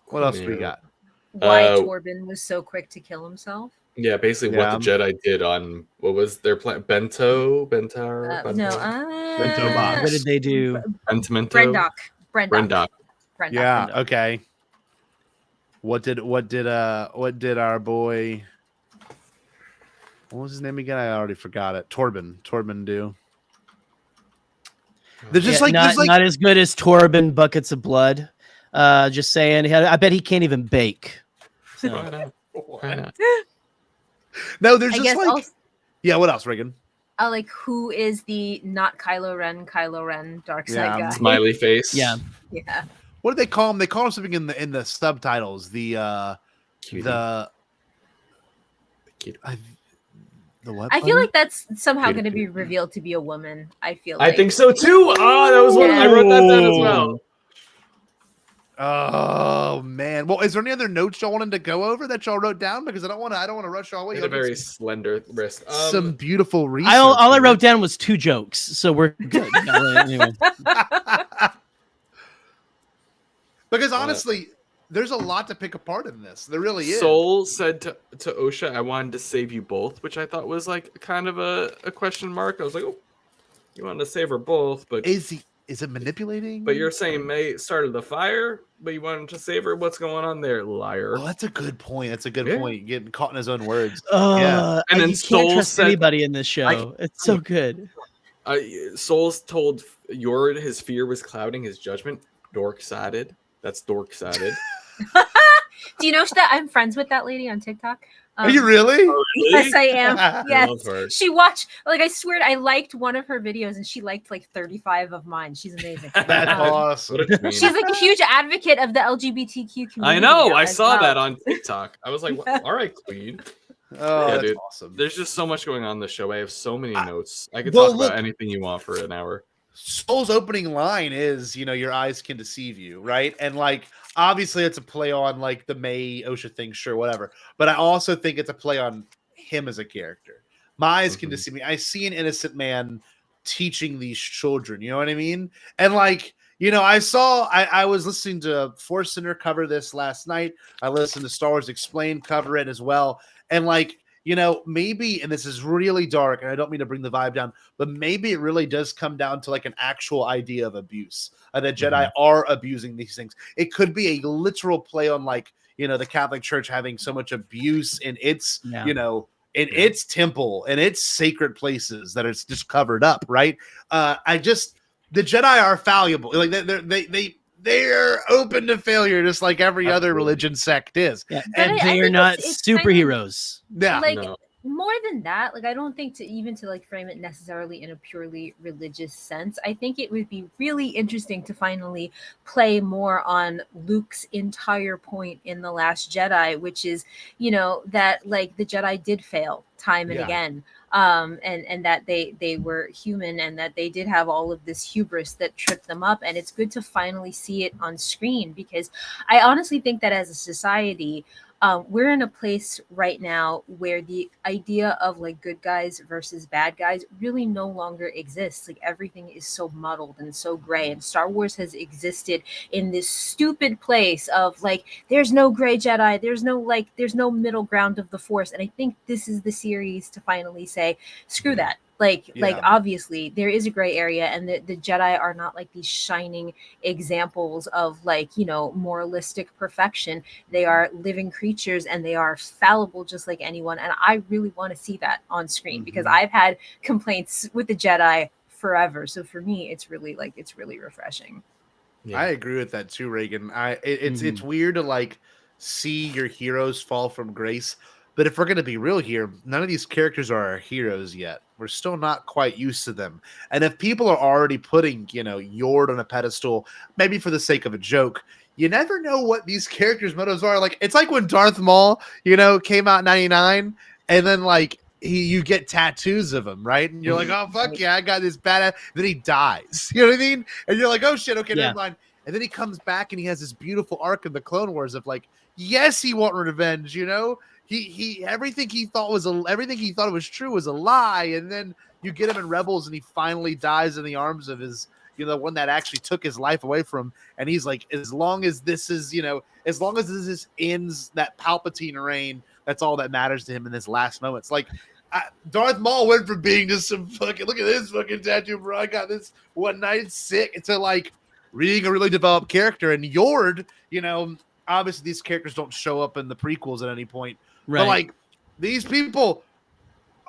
What else do we got? Why Torben was so quick to kill himself? Yeah, basically what the Jedi did on, what was their plan? Bento box. What did they do? Brendok. Yeah. Okay. What did our boy? What was his name again? I already forgot it. Torben do. They're just not as good as Torben Buckets of Blood. Just saying. I bet he can't even bake. So. Why not? No, there's just like. Also, what else, Reagan? Like who is the not Kylo Ren dark side guy? Smiley face. Yeah. What do they call him? They call him something in the subtitles. The what? I feel like that's somehow going to be revealed to be a woman. I think so too. That was one. I wrote that down as well. Oh man! Well, is there any other notes y'all wanted to go over that y'all wrote down? Because I don't want to rush y'all away. A very slender wrist. Some beautiful research. All I wrote down was 2 jokes, so we're good. Anyway. Because honestly, there's a lot to pick apart in this. There really is. Soul said to Osha, "I wanted to save you both," which I thought was like kind of a question mark. I was like, "Oh, you wanted to save her both, but Is it manipulating? But you're saying May started the fire, but you wanted to save her. What's going on there, liar?" Oh, that's a good point. That's a good point. Getting caught in his own words. And then you Soul can't trust said- anybody in this show. It's so good. Soul's told Yord his fear was clouding his judgment. Dork-sided. That's dork-sided. Do you know that I'm friends with that lady on TikTok? Are you really? Yes, I am. I Yes. love her. She watched, like, I swear, I liked one of her videos and she liked like 35 of mine. She's amazing. That's awesome. What a queen. She's like a huge advocate of the LGBTQ community. I know. now I as saw well. that on TikTok. I was like, well, all right, queen. Oh, Yeah, that's dude. awesome. There's just so much going on in the show. I have so many notes. I could well, talk about look- anything you want for an hour. Soul's opening line is, your eyes can deceive you, right? And like, obviously, it's a play on like the May Osha thing, sure, whatever. But I also think it's a play on him as a character. My eyes can deceive me. I see an innocent man teaching these children. You know what I mean? And like, I was listening to Force Center cover this last night. I listened to Star Wars Explained cover it as well. And like, maybe, and this is really dark, and I don't mean to bring the vibe down, but maybe it really does come down to like an actual idea of abuse. That Jedi are abusing these things. It could be a literal play on like, the Catholic Church having so much abuse in its, in its temple and its sacred places that it's just covered up, right? The Jedi are fallible. Like they're open to failure, just like every other religion sect is. Yeah. But And I they are think not it's superheroes. Yeah. Like, No. more than that, like, I don't think to like frame it necessarily in a purely religious sense. I think it would be really interesting to finally play more on Luke's entire point in The Last Jedi, which is, that like the Jedi did fail time and again. And that they were human and that they did have all of this hubris that tripped them up. And it's good to finally see it on screen, because I honestly think that as a society, we're in a place right now where the idea of like good guys versus bad guys really no longer exists. Like, everything is so muddled and so gray, and Star Wars has existed in this stupid place of like, there's no gray Jedi, there's no middle ground of the Force. And I think this is the series to finally say, screw that. Like obviously there is a gray area, and the Jedi are not like these shining examples of like, moralistic perfection. They are living creatures and they are fallible just like anyone. And I really want to see that on screen, because I've had complaints with the Jedi forever. So for me, it's really refreshing. I agree with that too, Reagan. It's weird to like see your heroes fall from grace. But if we're going to be real here, none of these characters are our heroes yet. We're still not quite used to them. And if people are already putting, Yord on a pedestal, maybe for the sake of a joke, you never know what these characters' motives are. Like, it's like when Darth Maul, came out in 99, and then like you get tattoos of him, right? And you're like, oh, fuck yeah, I got this badass. Then he dies. You know what I mean? And you're like, oh shit, okay, never mind. And then he comes back and he has this beautiful arc in the Clone Wars of like, yes, he wants revenge, He everything he thought was true was a lie, and then you get him in Rebels, and he finally dies in the arms of his, the one that actually took his life away from him. And he's like, as long as this ends that Palpatine reign, that's all that matters to him in his last moments. Like, Darth Maul went from being just some fucking, look at this fucking tattoo, bro, I got this one night sick, to like being a really developed character. And Yord, obviously these characters don't show up in the prequels at any point. Right. But like, these people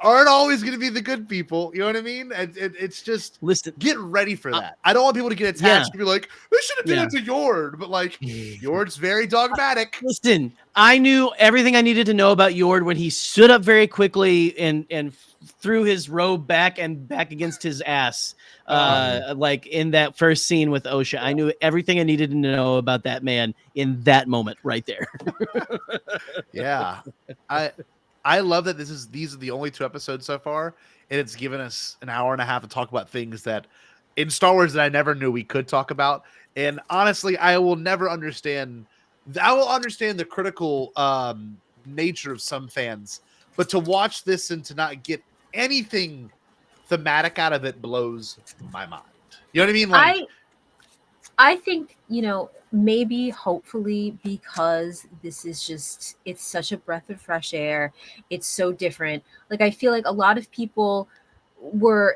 aren't always going to be the good people. You know what I mean? It's just, listen, get ready for that. I don't want people to get attached to be like, they should have done it to Yord. But like, Yord's very dogmatic. Listen, I knew everything I needed to know about Yord when he stood up very quickly and threw his robe back against his ass. Like in that first scene with Osha, I knew everything I needed to know about that man in that moment right there. Yeah. I love that these are the only 2 episodes so far, and it's given us an hour and a half to talk about things that in Star Wars that I never knew we could talk about. And honestly, I will never understand. I will understand the critical nature of some fans, but to watch this and to not get anything thematic out of it blows my mind. You know what I mean? Like, I think, maybe hopefully because this is just, it's such a breath of fresh air. It's so different. Like, I feel like a lot of people were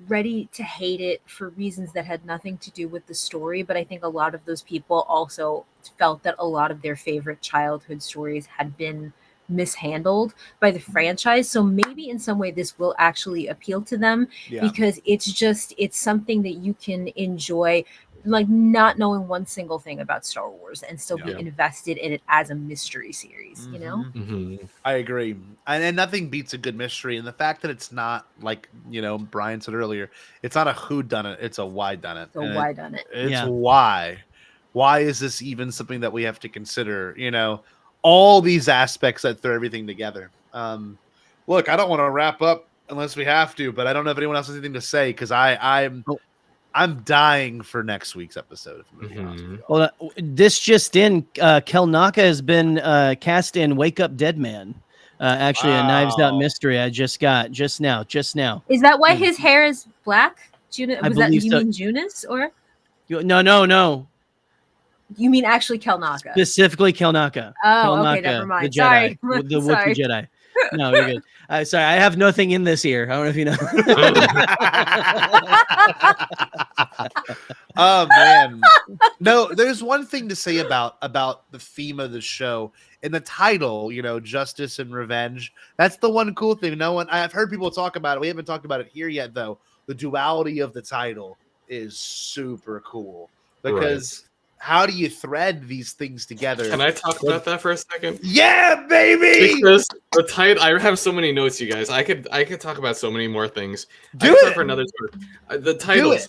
ready to hate it for reasons that had nothing to do with the story, but I think a lot of those people also felt that a lot of their favorite childhood stories had been mishandled by the franchise. So maybe in some way this will actually appeal to them, Yeah. because it's something that you can enjoy, like not knowing one single thing about Star Wars and still be Yeah. invested in it as a mystery series, I agree. And nothing beats a good mystery. And the fact that it's not like, Brian said earlier, it's not a who done it, it's a why done it. So And why done it? It's Yeah. why. Why is this even something that we have to consider? All these aspects that throw everything together. Look, I don't want to wrap up unless we have to, but I don't know if anyone else has anything to say because I'm dying for next week's episode. If I'm gonna be honest with you. Well, this just in, Kel Naka has been cast in Wake Up Dead Man. Actually, a Knives Out Wow. mystery I just got just now. Is that why Hmm. his hair is black? I Was that, believe you so. mean Junus, or No. you mean actually Kel Naka? Specifically Kel Naka. Kel Oh, okay, Naka, never mind. the Jedi, Sorry. the Wookiee Sorry. Jedi. No, you're good. Sorry, I have nothing in this ear. I don't know if you know. Oh man. No, there's one thing to say about the theme of the show and the title, Justice and Revenge. That's the one cool thing. I've heard people talk about it. We haven't talked about it here yet though. The duality of the title is super cool because how do you thread these things together? Can I talk about that for a second? Yeah, baby. Because the title, I have so many notes, you guys. I could talk about so many more things. Do I could talk it. for another tour. The titles.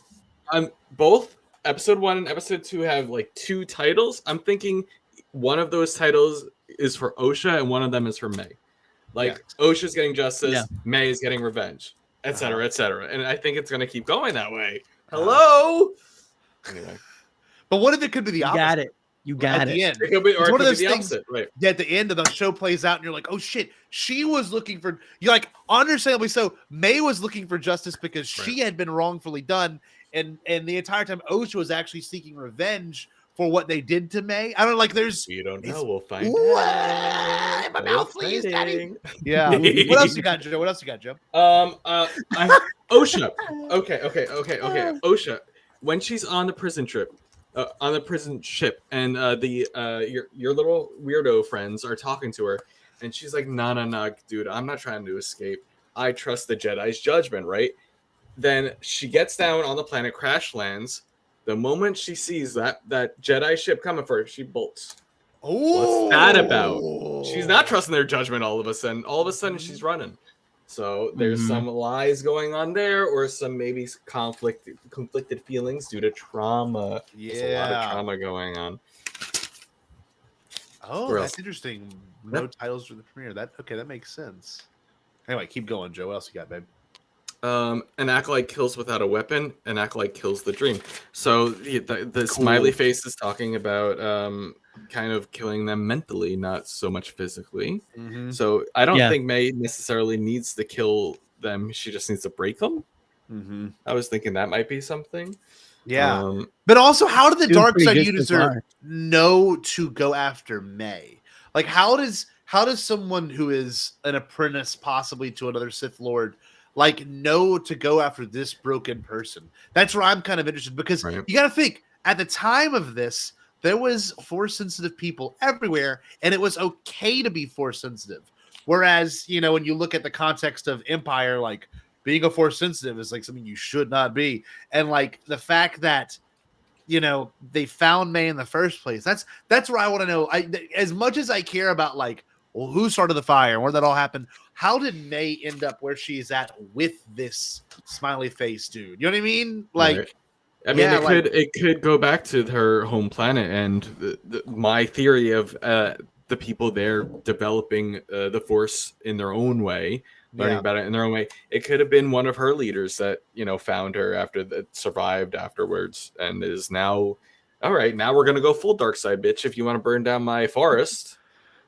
Both episode 1 and episode 2 have like 2 titles. I'm thinking one of those titles is for Osha and one of them is for May. Like Osha's getting justice, Yeah. May is getting revenge, etc., etc. And I think it's gonna keep going that way. Hello. Anyway, but what if it could be the opposite? You got at it. the end? it could be, or It's it one of could those be the things. opposite, right? Yeah, at the end of the show plays out, and you're like, "Oh shit, she was looking for." You're like, understandably so. May was looking for justice because she had been wrongfully done, and the entire time Osha was actually seeking revenge for what they did to May. I don't like. There's We don't know. We'll find out. My So mouth, please, Daddy. exciting. Yeah. What else you got, Joe? Osha. Okay. Osha, when she's on the prison trip, on the prison ship, and your little weirdo friends are talking to her, and she's like, "No, dude, I'm not trying to escape. I trust the Jedi's judgment." Right? Then she gets down on the planet, crash lands. The moment she sees that Jedi ship coming for her, she bolts. What's that about? She's not trusting their judgment all of a sudden. All of a sudden, she's running. So there's some lies going on there, or some maybe conflicted feelings due to trauma. Yeah. There's a lot of trauma going on. Oh, that's interesting. No titles for the premiere. That makes sense. Anyway, keep going, Joe. What else you got, babe? An Acolyte kills without a weapon. An Acolyte kills the dream. So the smiley face is talking about kind of killing them mentally, not so much physically. Mm-hmm. So I don't think May necessarily needs to kill them. She just needs to break them. Mm-hmm. I was thinking that might be something. Yeah. But also, how did the dark side user know to go after May? Like, how does someone who is an apprentice possibly to another Sith Lord like know to go after this broken person? That's where I'm kind of interested, because you got to think, at the time of this, there was force sensitive people everywhere, and it was okay to be force sensitive. Whereas, when you look at the context of Empire, like, being a force sensitive is like something you should not be. And like the fact that, they found May in the first place, that's where I want to know. As much as I care about, like, well, who started the fire and where that all happened, how did May end up where she's at with this smiley face dude? You know what I mean? Like, I mean, it could go back to her home planet, and my theory of the people there developing the Force in their own way, learning about it in their own way. It could have been one of her leaders that found her after that, survived afterwards, and is now, all right, now we're gonna go full dark side, bitch. If you want to burn down my forest,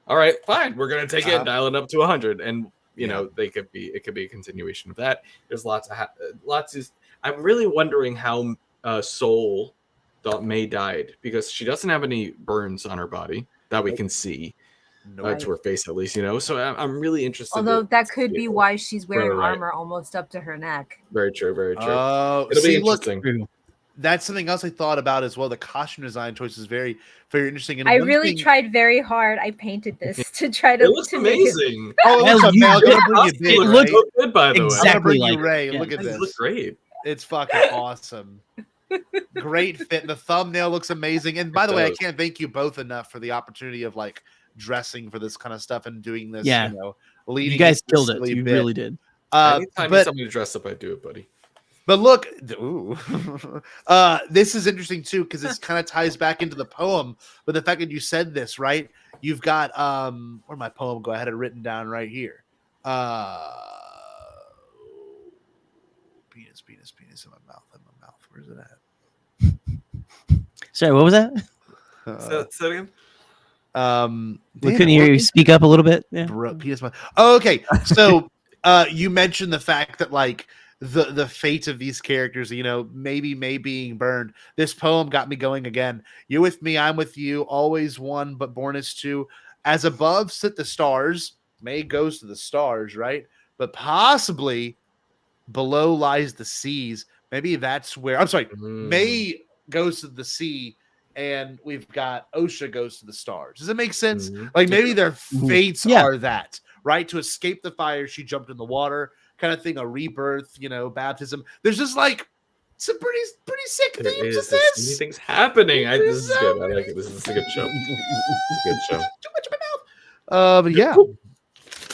all right, fine, we're gonna take it and dial it up to 100, and it could be a continuation of that. There's lots of I'm really wondering how Soul thought May died because she doesn't have any burns on her body that we can see. Nope. To her face, at least, So I'm really interested. Although that could see be it. why she's wearing Right. armor almost up to her neck. Very true. Very true. Oh, It'll be interesting. That's something else I thought about as well. The costume design choice is very, very interesting. And I one really thing- tried very hard. I painted this to try to. It looks to make it- amazing. Oh, it looks Well, amazing. I'm gonna bring you big, it right? looks so good, by the way. I'm gonna exactly bring you like Ray. it. Look at It looks this. great. It's fucking awesome. Great fit. The thumbnail looks amazing. And by the way, I does. can't thank you both enough for the opportunity of like dressing for this kind of stuff and doing this. Yeah. You know, leading You guys into this killed it. silly You bit. really did. Anytime you but tell me to dress up, I do it, buddy. But look, ooh. This is interesting too because this kind of ties back into the poem. But the fact that you said this, right? You've got where my poem go? I had it written down right here. Penis in my mouth. Where's it at? Sorry, what was that? Say that again. We damn couldn't it, hear you what- speak up a little bit. Yeah. penis. Oh, okay. So you mentioned the fact that like the fate of these characters, you know, maybe May being burned. This poem got me going again. You with me, I'm with you. Always one, but born as two. As above sit the stars. May goes to the stars, right? But possibly below lies the seas. Maybe that's where I'm sorry. May goes to the sea, and we've got Osha goes to the stars. Does it make sense? Like maybe their fates Yeah. are that, right? To escape the fire, she jumped in the water, kind of thing, a rebirth, you know, baptism. There's just like some pretty sick There themes is in there's so many this. things happening. This is so good. I like it. This is a good show. It's a good show. Too much in my mouth. But yeah.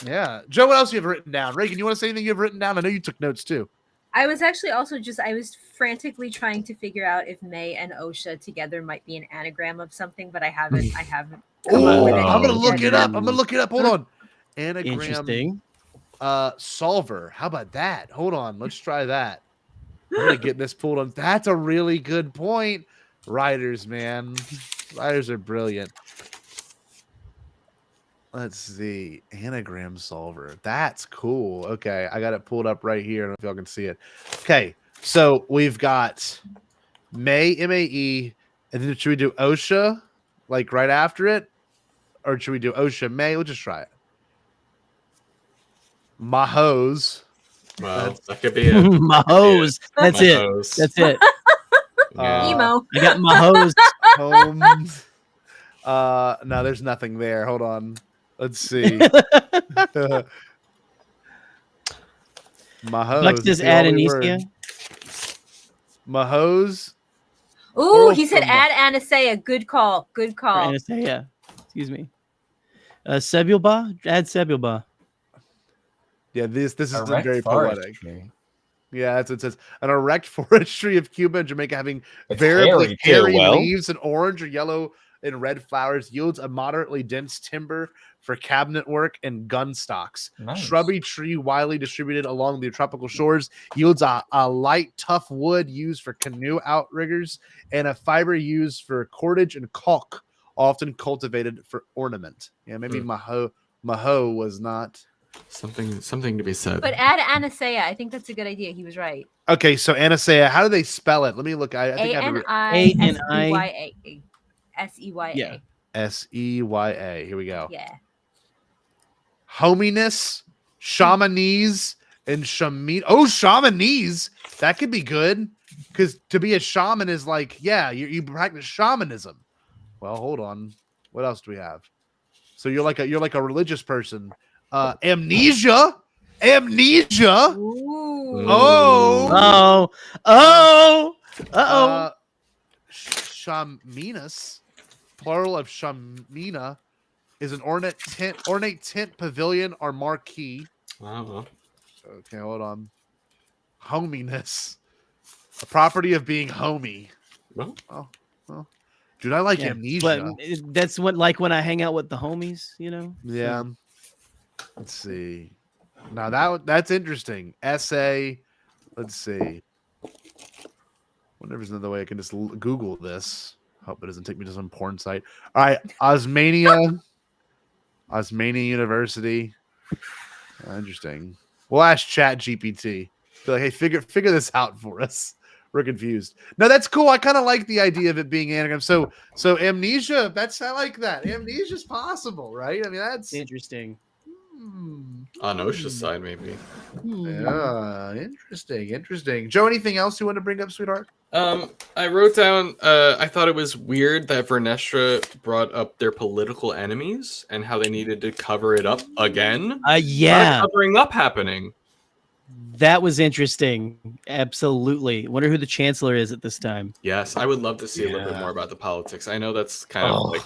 Yeah. Joe, what else you have written down? Reagan, you want to say anything you have written down? I know you took notes too. I was actually also I was frantically trying to figure out if May and Osha together might be an anagram of something, but I haven't come up with Oh, I'm gonna look yet. it up. Hold on. Anagram Interesting. solver. How about that? Hold on. Let's try that. I'm gonna get this pulled on. That's a really good point. Writers, man. Writers are brilliant. Let's see. Anagram solver. That's cool. Okay. I got it pulled up right here. I don't know if y'all can see it. Okay. So we've got May, M-A-E, and then should we do Osha like right after it? Or should we do Osha May? We'll just try it. Mahos. Wow, that could be it. My hose. That's My it. hose. That's it. Yeah. Emo. I got my hose. Homes. No, there's nothing there. Hold on. Let's see. Mahos. Flex is Adanesia. Mahos. Ooh, Oral he said from- add Anasea. Good call. Good Or call. Anastasia. Excuse me. Sebulba. Add Sebulba. Yeah, this is Erect very poetic. forestry. Yeah, that's what it says. An erect forestry of Cuba and Jamaica having It's variably hairy too, hairy Will. leaves and orange or yellow and red flowers yields a moderately dense timber for cabinet work and gun stocks. Nice. Shrubby tree widely distributed along the tropical shores yields a light, tough wood used for canoe outriggers and a fiber used for cordage and caulk, often cultivated for ornament. Yeah, maybe Maho was not. Something to be said. But add Anasea. I think that's a good idea. He was right. Okay, so Anasea, how do they spell it? Let me look. I think I have A-N-I-S-E-Y-A. S-E-Y-A. Yeah. S-E-Y-A. Here we go. Yeah. Hominess, shamanese, and shaman. Oh, shamanese. That could be good. Because to be a shaman is like, yeah, you practice shamanism. Well, hold on. What else do we have? So you're like a religious person. Amnesia. Amnesia. Ooh. Oh. Oh. Uh-oh. Shaminas, plural of shamina, is an ornate tent pavilion or marquee. Wow. Okay, hold on. Hominess, a property of being homey. Well, Well, dude, I like Yeah, amnesia. but that's what like when I hang out with the homies, you know? Yeah. Let's see. Now that's interesting. Essay. Let's see. Wonder if there's another way I can just Google this. Hope it doesn't take me to some porn site. All right, Osmania University. Interesting. We'll ask Chat GPT. Be like, hey, figure this out for us. we're confused. No, that's cool. I kind of like the idea of it being anagram. So amnesia. I like that. Amnesia's possible, right? I mean, that's Interesting. On Osha's side, maybe. Yeah, interesting. Joe, anything else you want to bring up, sweetheart? I wrote down. I thought it was weird that Vernestra brought up their political enemies and how they needed to cover it up again. Yeah, covering up happening. that was interesting. Absolutely. Wonder who the chancellor is at this time. Yes, I would love to see a little bit more about the politics. I know that's kind of like,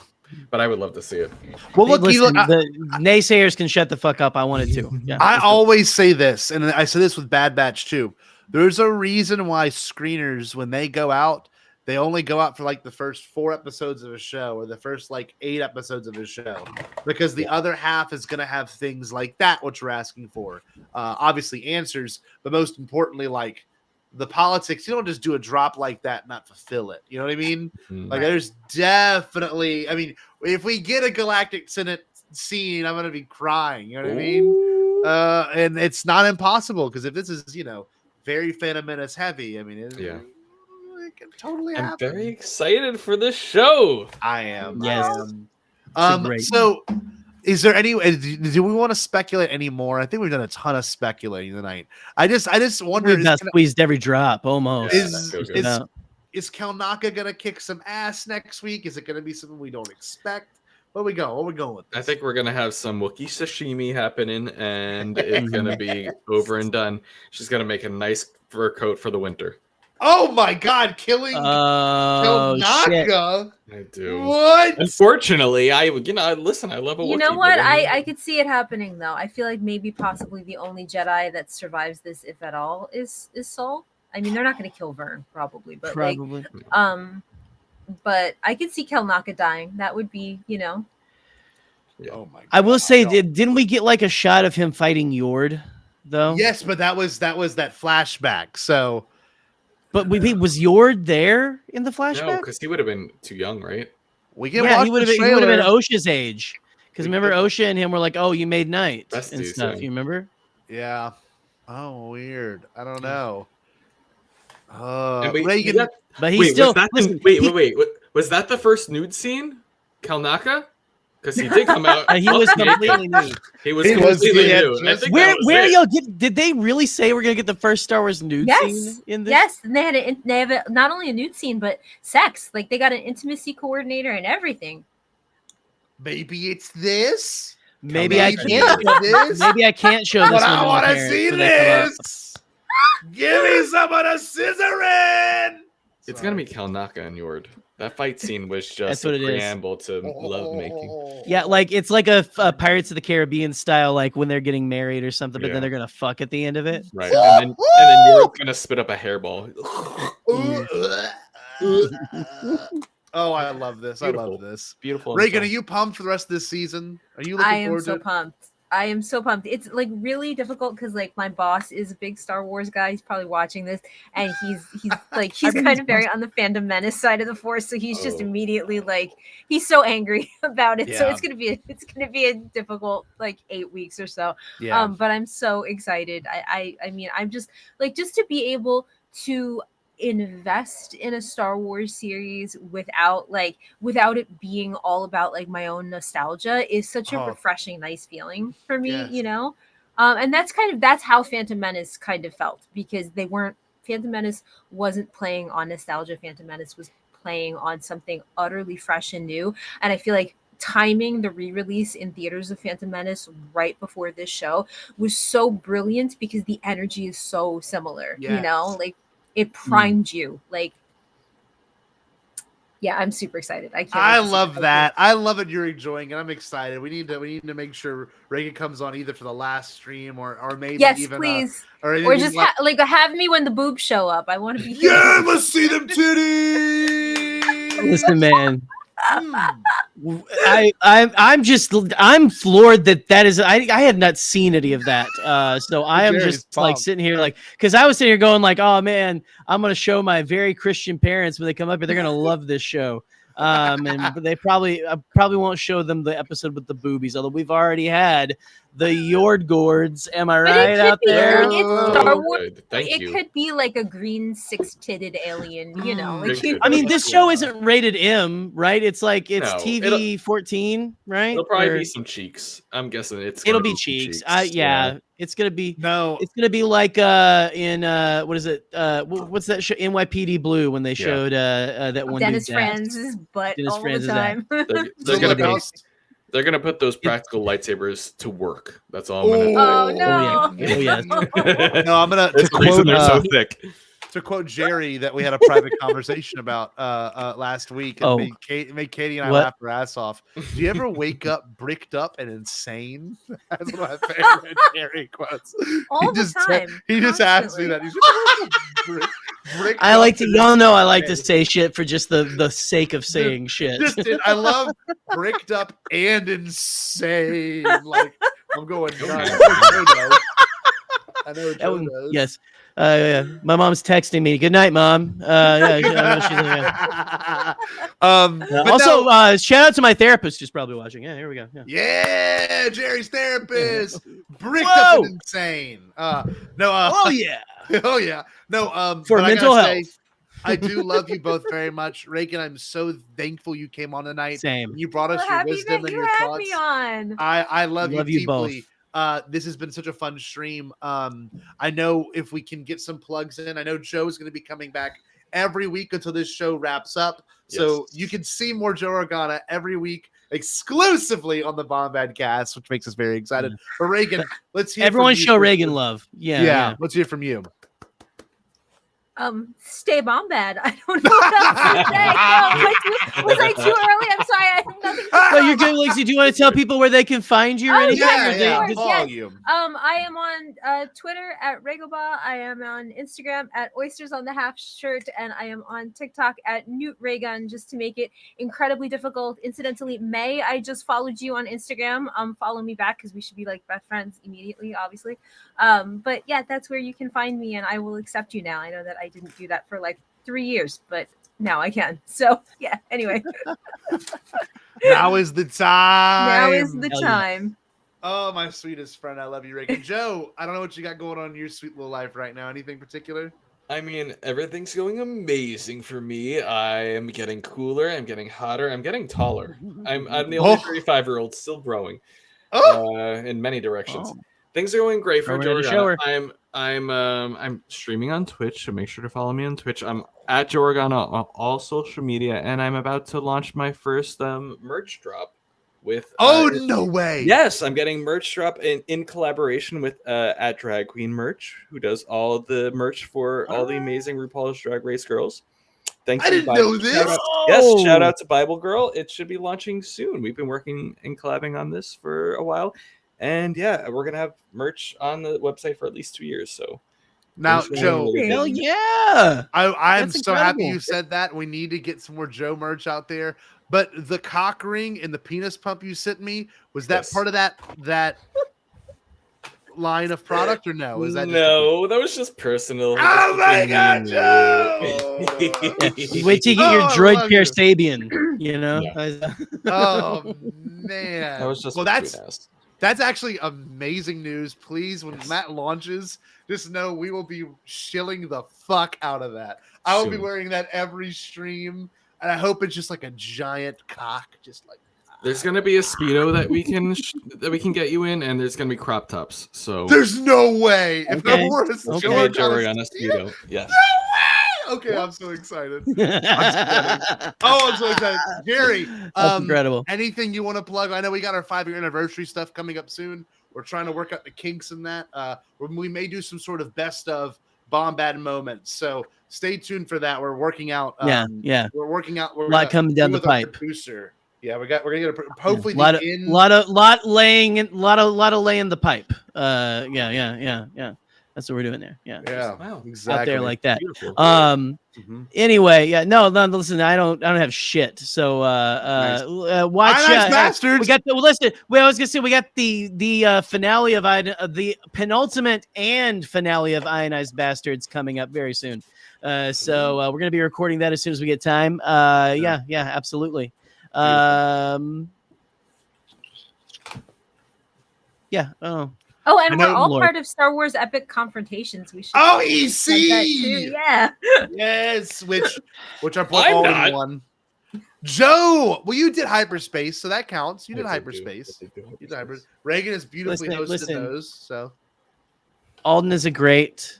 but I would love to see it. Well, Hey, look, listen, the naysayers can shut the fuck up. I wanted to. Yeah, I always say this, and I say this with Bad Batch too. There's a reason why screeners, when they go out, they only go out for like the first 4 episodes of a show or the first like 8 episodes of a show, because the other half is going to have things like that, which we're asking for. Obviously answers, but most importantly, like the politics. You don't just do a drop like that and not fulfill it. You know what I mean? Like there's definitely, I mean, if we get a Galactic Senate scene, I'm going to be crying. You know what I mean? And it's not impossible, because if this is, very Phantom Menace heavy, I mean, it can totally happen. I'm very excited for this show. I am. Yes. I am. great- So is there any, do we want to speculate anymore? I think we've done a ton of speculating tonight. I just wonder, We've not squeezed every drop almost. is Kalnaka gonna kick some ass next week? Is it gonna be something we don't expect? Where we going with this? I think we're gonna have some Wookiee sashimi happening, and it's gonna be over and done. She's gonna make a nice fur coat for the winter. Oh my God, killing Shit. Kalnaka! I do. What? Unfortunately, listen. I love a Wookiee. You know what? but I could see it happening though. I feel like maybe possibly the only Jedi that survives this, if at all, is Sol. I mean, they're not going to kill Vern, probably, but Probably. but I could see Kalnaka dying. That would be, Yeah. Oh my God. I will say, didn't we get like a shot of him fighting Yord though? Yes, but that was that flashback. So, But was Yord there in the No, flashback? because he would have been too young, right? we can Yeah, watch he would the have been trailer. Osha's age. Because remember, Osha and him were like, "Oh, you made night Best and dudes, stuff." yeah. You remember? Yeah. Oh, weird. I don't know. And wait, Reagan, that- But he wait, still was that listen, wait. Was that the first nude scene, Kalnaka? Because he did come out. he was completely new. He was He was- completely he had new. I just- think Where that was where it. y'all did they really say we're gonna get the first Star Wars nude yes, scene in this? yes, and they have not only a nude scene but sex. Like they got an intimacy coordinator and everything. maybe it's this. Maybe I Maybe can't. it's this. Maybe I can't show this But one I to my want to parents, see so they come up. this. Give me some of the scissoring. It's gonna be Kalnaka and Yord. That fight scene was That's just what a it is. preamble to love making. Yeah, like it's like a Pirates of the Caribbean style, like when they're getting married or something, but Yeah. then they're gonna fuck at the end of it. Right, and then Yord's gonna spit up a hairball. Oh, I love this. I Beautiful. love this. Beautiful. Reagan, are you pumped for the rest of this season? Are you looking I am forward so to it? pumped. I am so pumped. It's like really difficult because like my boss is a big Star Wars guy. He's probably watching this, and he's like he's kind of very on the Phantom Menace side of the Force. So he's just Oh. immediately like he's so angry about it. So Yeah. it's gonna be a difficult like 8 weeks or so. Yeah. But I'm so excited. I mean I'm just to be able to invest in a Star Wars series without it being all about like my own nostalgia is such a Oh. refreshing, nice feeling for me, Yes. And that's how Phantom Menace kind of felt, because Phantom Menace wasn't playing on nostalgia. Phantom Menace was playing on something utterly fresh and new, and I feel like timing the re-release in theaters of Phantom Menace right before this show was so brilliant because the energy is so similar. Yes. Like it primed you. Like, yeah, I'm super excited. I can't. I wait to see love how that. I love it. You're enjoying it. I'm excited. We need to make sure Reagan comes on either for the last stream or maybe Yes, even please. or Or just have me when the boobs show up. I want to be. yeah, let's see them titties. Listen, man, Hmm. I'm floored that is I had not seen any of that. So I am Gary's just like pumped. sitting here like, because I was sitting here going like, oh man, I'm gonna show my very Christian parents when they come up here, they're gonna love this show. And they probably won't show them the episode with the boobies, although we've already had the Yordgords. Am I But right it could out be there? like it's Oh, Star Wars. good. Thank It you. could be like a green six-titted alien, you know. Like, It could. I mean, this show isn't rated M, right? It's like it's No, TV 14, right? It'll probably Or- be some cheeks. I'm guessing it'll gonna be some cheeks. Yeah. It's gonna be. No, It's gonna be like in what is it? What's that show? NYPD Blue when they showed that one Dennis dude's ass. Franz's butt Dennis all Franz's the time. They're gonna put those practical lightsabers to work. That's all I'm gonna say. Oh yeah. no! Oh, yes. No, I'm gonna That's the reason they're so thick. to quote Jerry that we had a private conversation about last week and made Katie and I laugh our ass off. Do you ever wake up bricked up and insane? That's one of my favorite Jerry quotes. All the time. He just asked me that. He's just I like to, y'all know I like to say shit for just the sake of saying shit. I love bricked up and insane. Like I'm going nuts. I know Joe knows. Yes. Yeah. My mom's texting me. Good night, Mom. Yeah, also, shout out to my therapist who's probably watching. Yeah, here we go. Yeah, Jerry's therapist. Bricked up and insane. Oh yeah. Oh yeah. No, for mental health. I do love you both very much. Reagan, I'm so thankful you came on tonight. Same. You brought us your wisdom and your thoughts. Me on. I love you deeply. Both. This has been such a fun stream. I know if we can get some plugs in, I know Joe's going to be coming back every week until this show wraps up. So you can see more Joe Organa every week exclusively on the Bombadcast, which makes us very excited. But Reagan, let's hear everyone from you. show Reagan love. Yeah. Let's hear from you. Stay bombad. I don't know what else to say. Was I too early? I'm sorry. I have nothing to No, you're good, Lexi. Do you want to tell people where they can find you or anything? Yes. Volume. I am on Twitter at Regoba. I am on Instagram at Oysters on the Half Shirt, and I am on TikTok at Newt Raygun, just to make it incredibly difficult. Incidentally, May, I just followed you on Instagram. Follow me back because we should be like best friends immediately, obviously. But yeah, that's where you can find me, and I will accept you now. I know that I didn't do that for like 3 years, but now I can. So yeah, anyway. Now is the time. Now is the time. Oh, my sweetest friend. I love you, Reagan. Joe, I don't know what you got going on in your sweet little life right now. Anything particular? I mean, everything's going amazing for me. I am getting cooler. I'm getting hotter. I'm getting taller. I'm the only 35-year-old still growing in many directions. Things are going great for Joe. I'm streaming on Twitch, so make sure to follow me on Twitch. I'm at Joe Organa on all social media, and I'm about to launch my first merch drop with. No way! Yes, I'm getting merch drop in collaboration with at Drag Queen Merch, who does all the merch for all the amazing RuPaul's Drag Race girls. Thanks. I didn't know this. Yes, shout out to Bible Girl. It should be launching soon. We've been working and collabing on this for a while. And yeah, we're gonna have merch on the website for at least 2 years. So now, Joe, hell yeah! I'm That's so happy incredible. you said that. We need to get some more Joe merch out there. But the cock ring and the penis pump you sent me, was that part of that line of product or no? Is that that was just personal. Oh my god, Joe! Wait till you get your droid Pierce Sabian. You know. Yeah. Oh man, that was just that's actually amazing news. Please, when Matt launches, just know we will be shilling the fuck out of that. I will be wearing that every stream, and I hope it's just like a giant cock, just like. There's gonna be a Speedo that we can get you in, and there's gonna be crop tops. So there's no way if I wore a Joe Speedo. Yes. Okay, I'm so excited. I'm so excited. Gary, incredible. Anything you want to plug? I know we got our 5-year anniversary stuff coming up soon. We're trying to work out the kinks in that. We may do some sort of best of Bombad moments. So stay tuned for that. We're working out. Yeah. We're working out. We're a lot coming down the pipe. Producer. Yeah, we're gonna get hopefully lot laying the pipe. Yeah. That's what we're doing there. Yeah. Wow. Exactly. Out there like that. Beautiful. Anyway, no, listen, I don't have shit. So watch Bastards. We got I was gonna say we got the finale of the penultimate and finale of Ionized Bastards coming up very soon. So we're gonna be recording that as soon as we get time. Yeah, absolutely. Yeah. Oh. Oh, and I we're know, all Lord. part of Star Wars Epic Confrontations. We should. Oh, said that too. EC. Yeah. Yes, which I put I'm all not. in one. Joe, well, you did hyperspace, so that counts. You did I hyperspace. did do You did hyperspace. Reagan has beautifully hosted Listen. those. So Alden is a great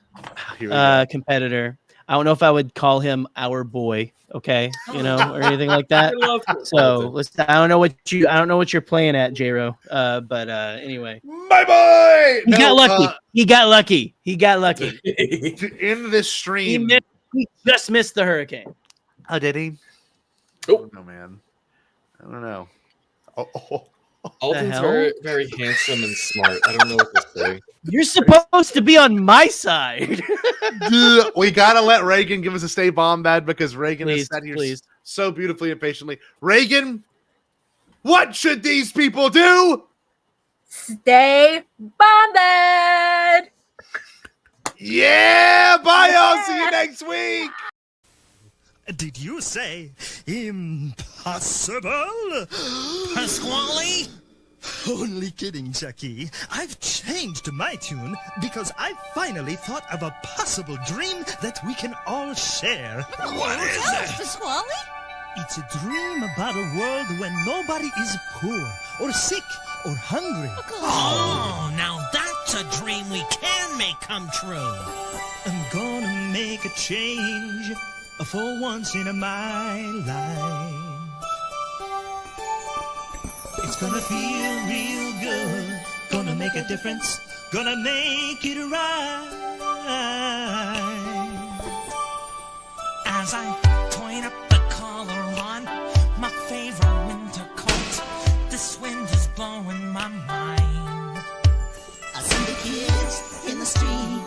here we go. competitor. I don't know if I would call him our boy, okay, or anything like that. I love it. So listen, I don't know what you're playing at, J-Ro. But anyway, My boy. he got lucky. He got lucky. He got lucky. To end this stream. He just missed the hurricane. Oh, did he? Oh. I don't know, man. I don't know. Oh. Alden's hell? very, very handsome and smart. I don't know what to say. You're supposed to be on my side. Dude, we gotta let Reagan give us a stay bombad because Reagan has Please, sat here please. so beautifully and patiently. Reagan, what should these people do? Stay bombed. Yeah, bye y'all. See you next week. Did you say impossible? Pasquale? Only kidding, Jackie. I've changed my tune because I finally thought of a possible dream that we can all share. What is it? Pasquale? It's a dream about a world when nobody is poor or sick or hungry. Oh, now that's a dream we can make come true. I'm gonna make a change for once in my life. It's gonna feel real good, gonna make a difference, gonna make it right. As I point up the collar on my favorite winter coat, this wind is blowing my mind. I see the kids in the street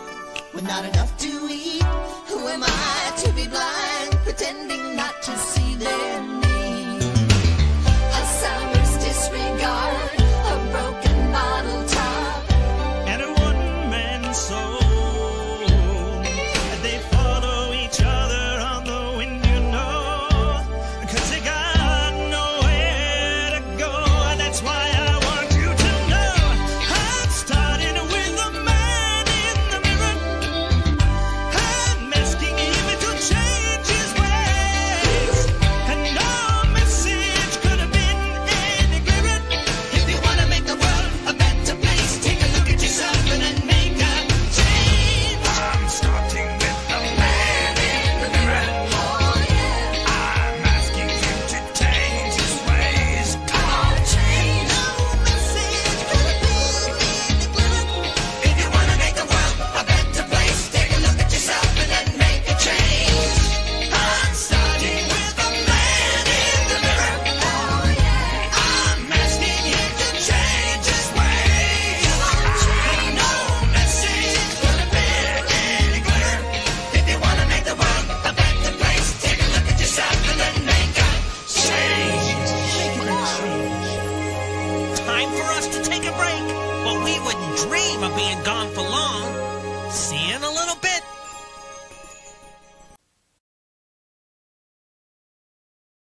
with not enough to eat. Who am I to be blind, pretending not to see their need? A sour's disregard, a broken bottle top, And a one-man soul. They follow each other on the wind, 'cause they got nowhere to go. And that's why I want you to know I'm starting with the man in the mirror. I'm asking him to change his ways. And no message could have been any clearer. If you want to make the world a better place, take a look at yourself and then make a change. I'm starting with the man in the mirror. Oh yeah, I'm asking him to change his ways. come on, change. No message could have been any clearer. If you want to make the world a better place, take a look at yourself and then make a change. I'm starting with the man in the mirror. Oh yeah, I'm asking him to change his ways. no message could have been any clearer. If you want to make the world a better place, take a look at yourself and then make a change. Time for us to take a break, but we wouldn't dream of being gone for long. See you in a little bit.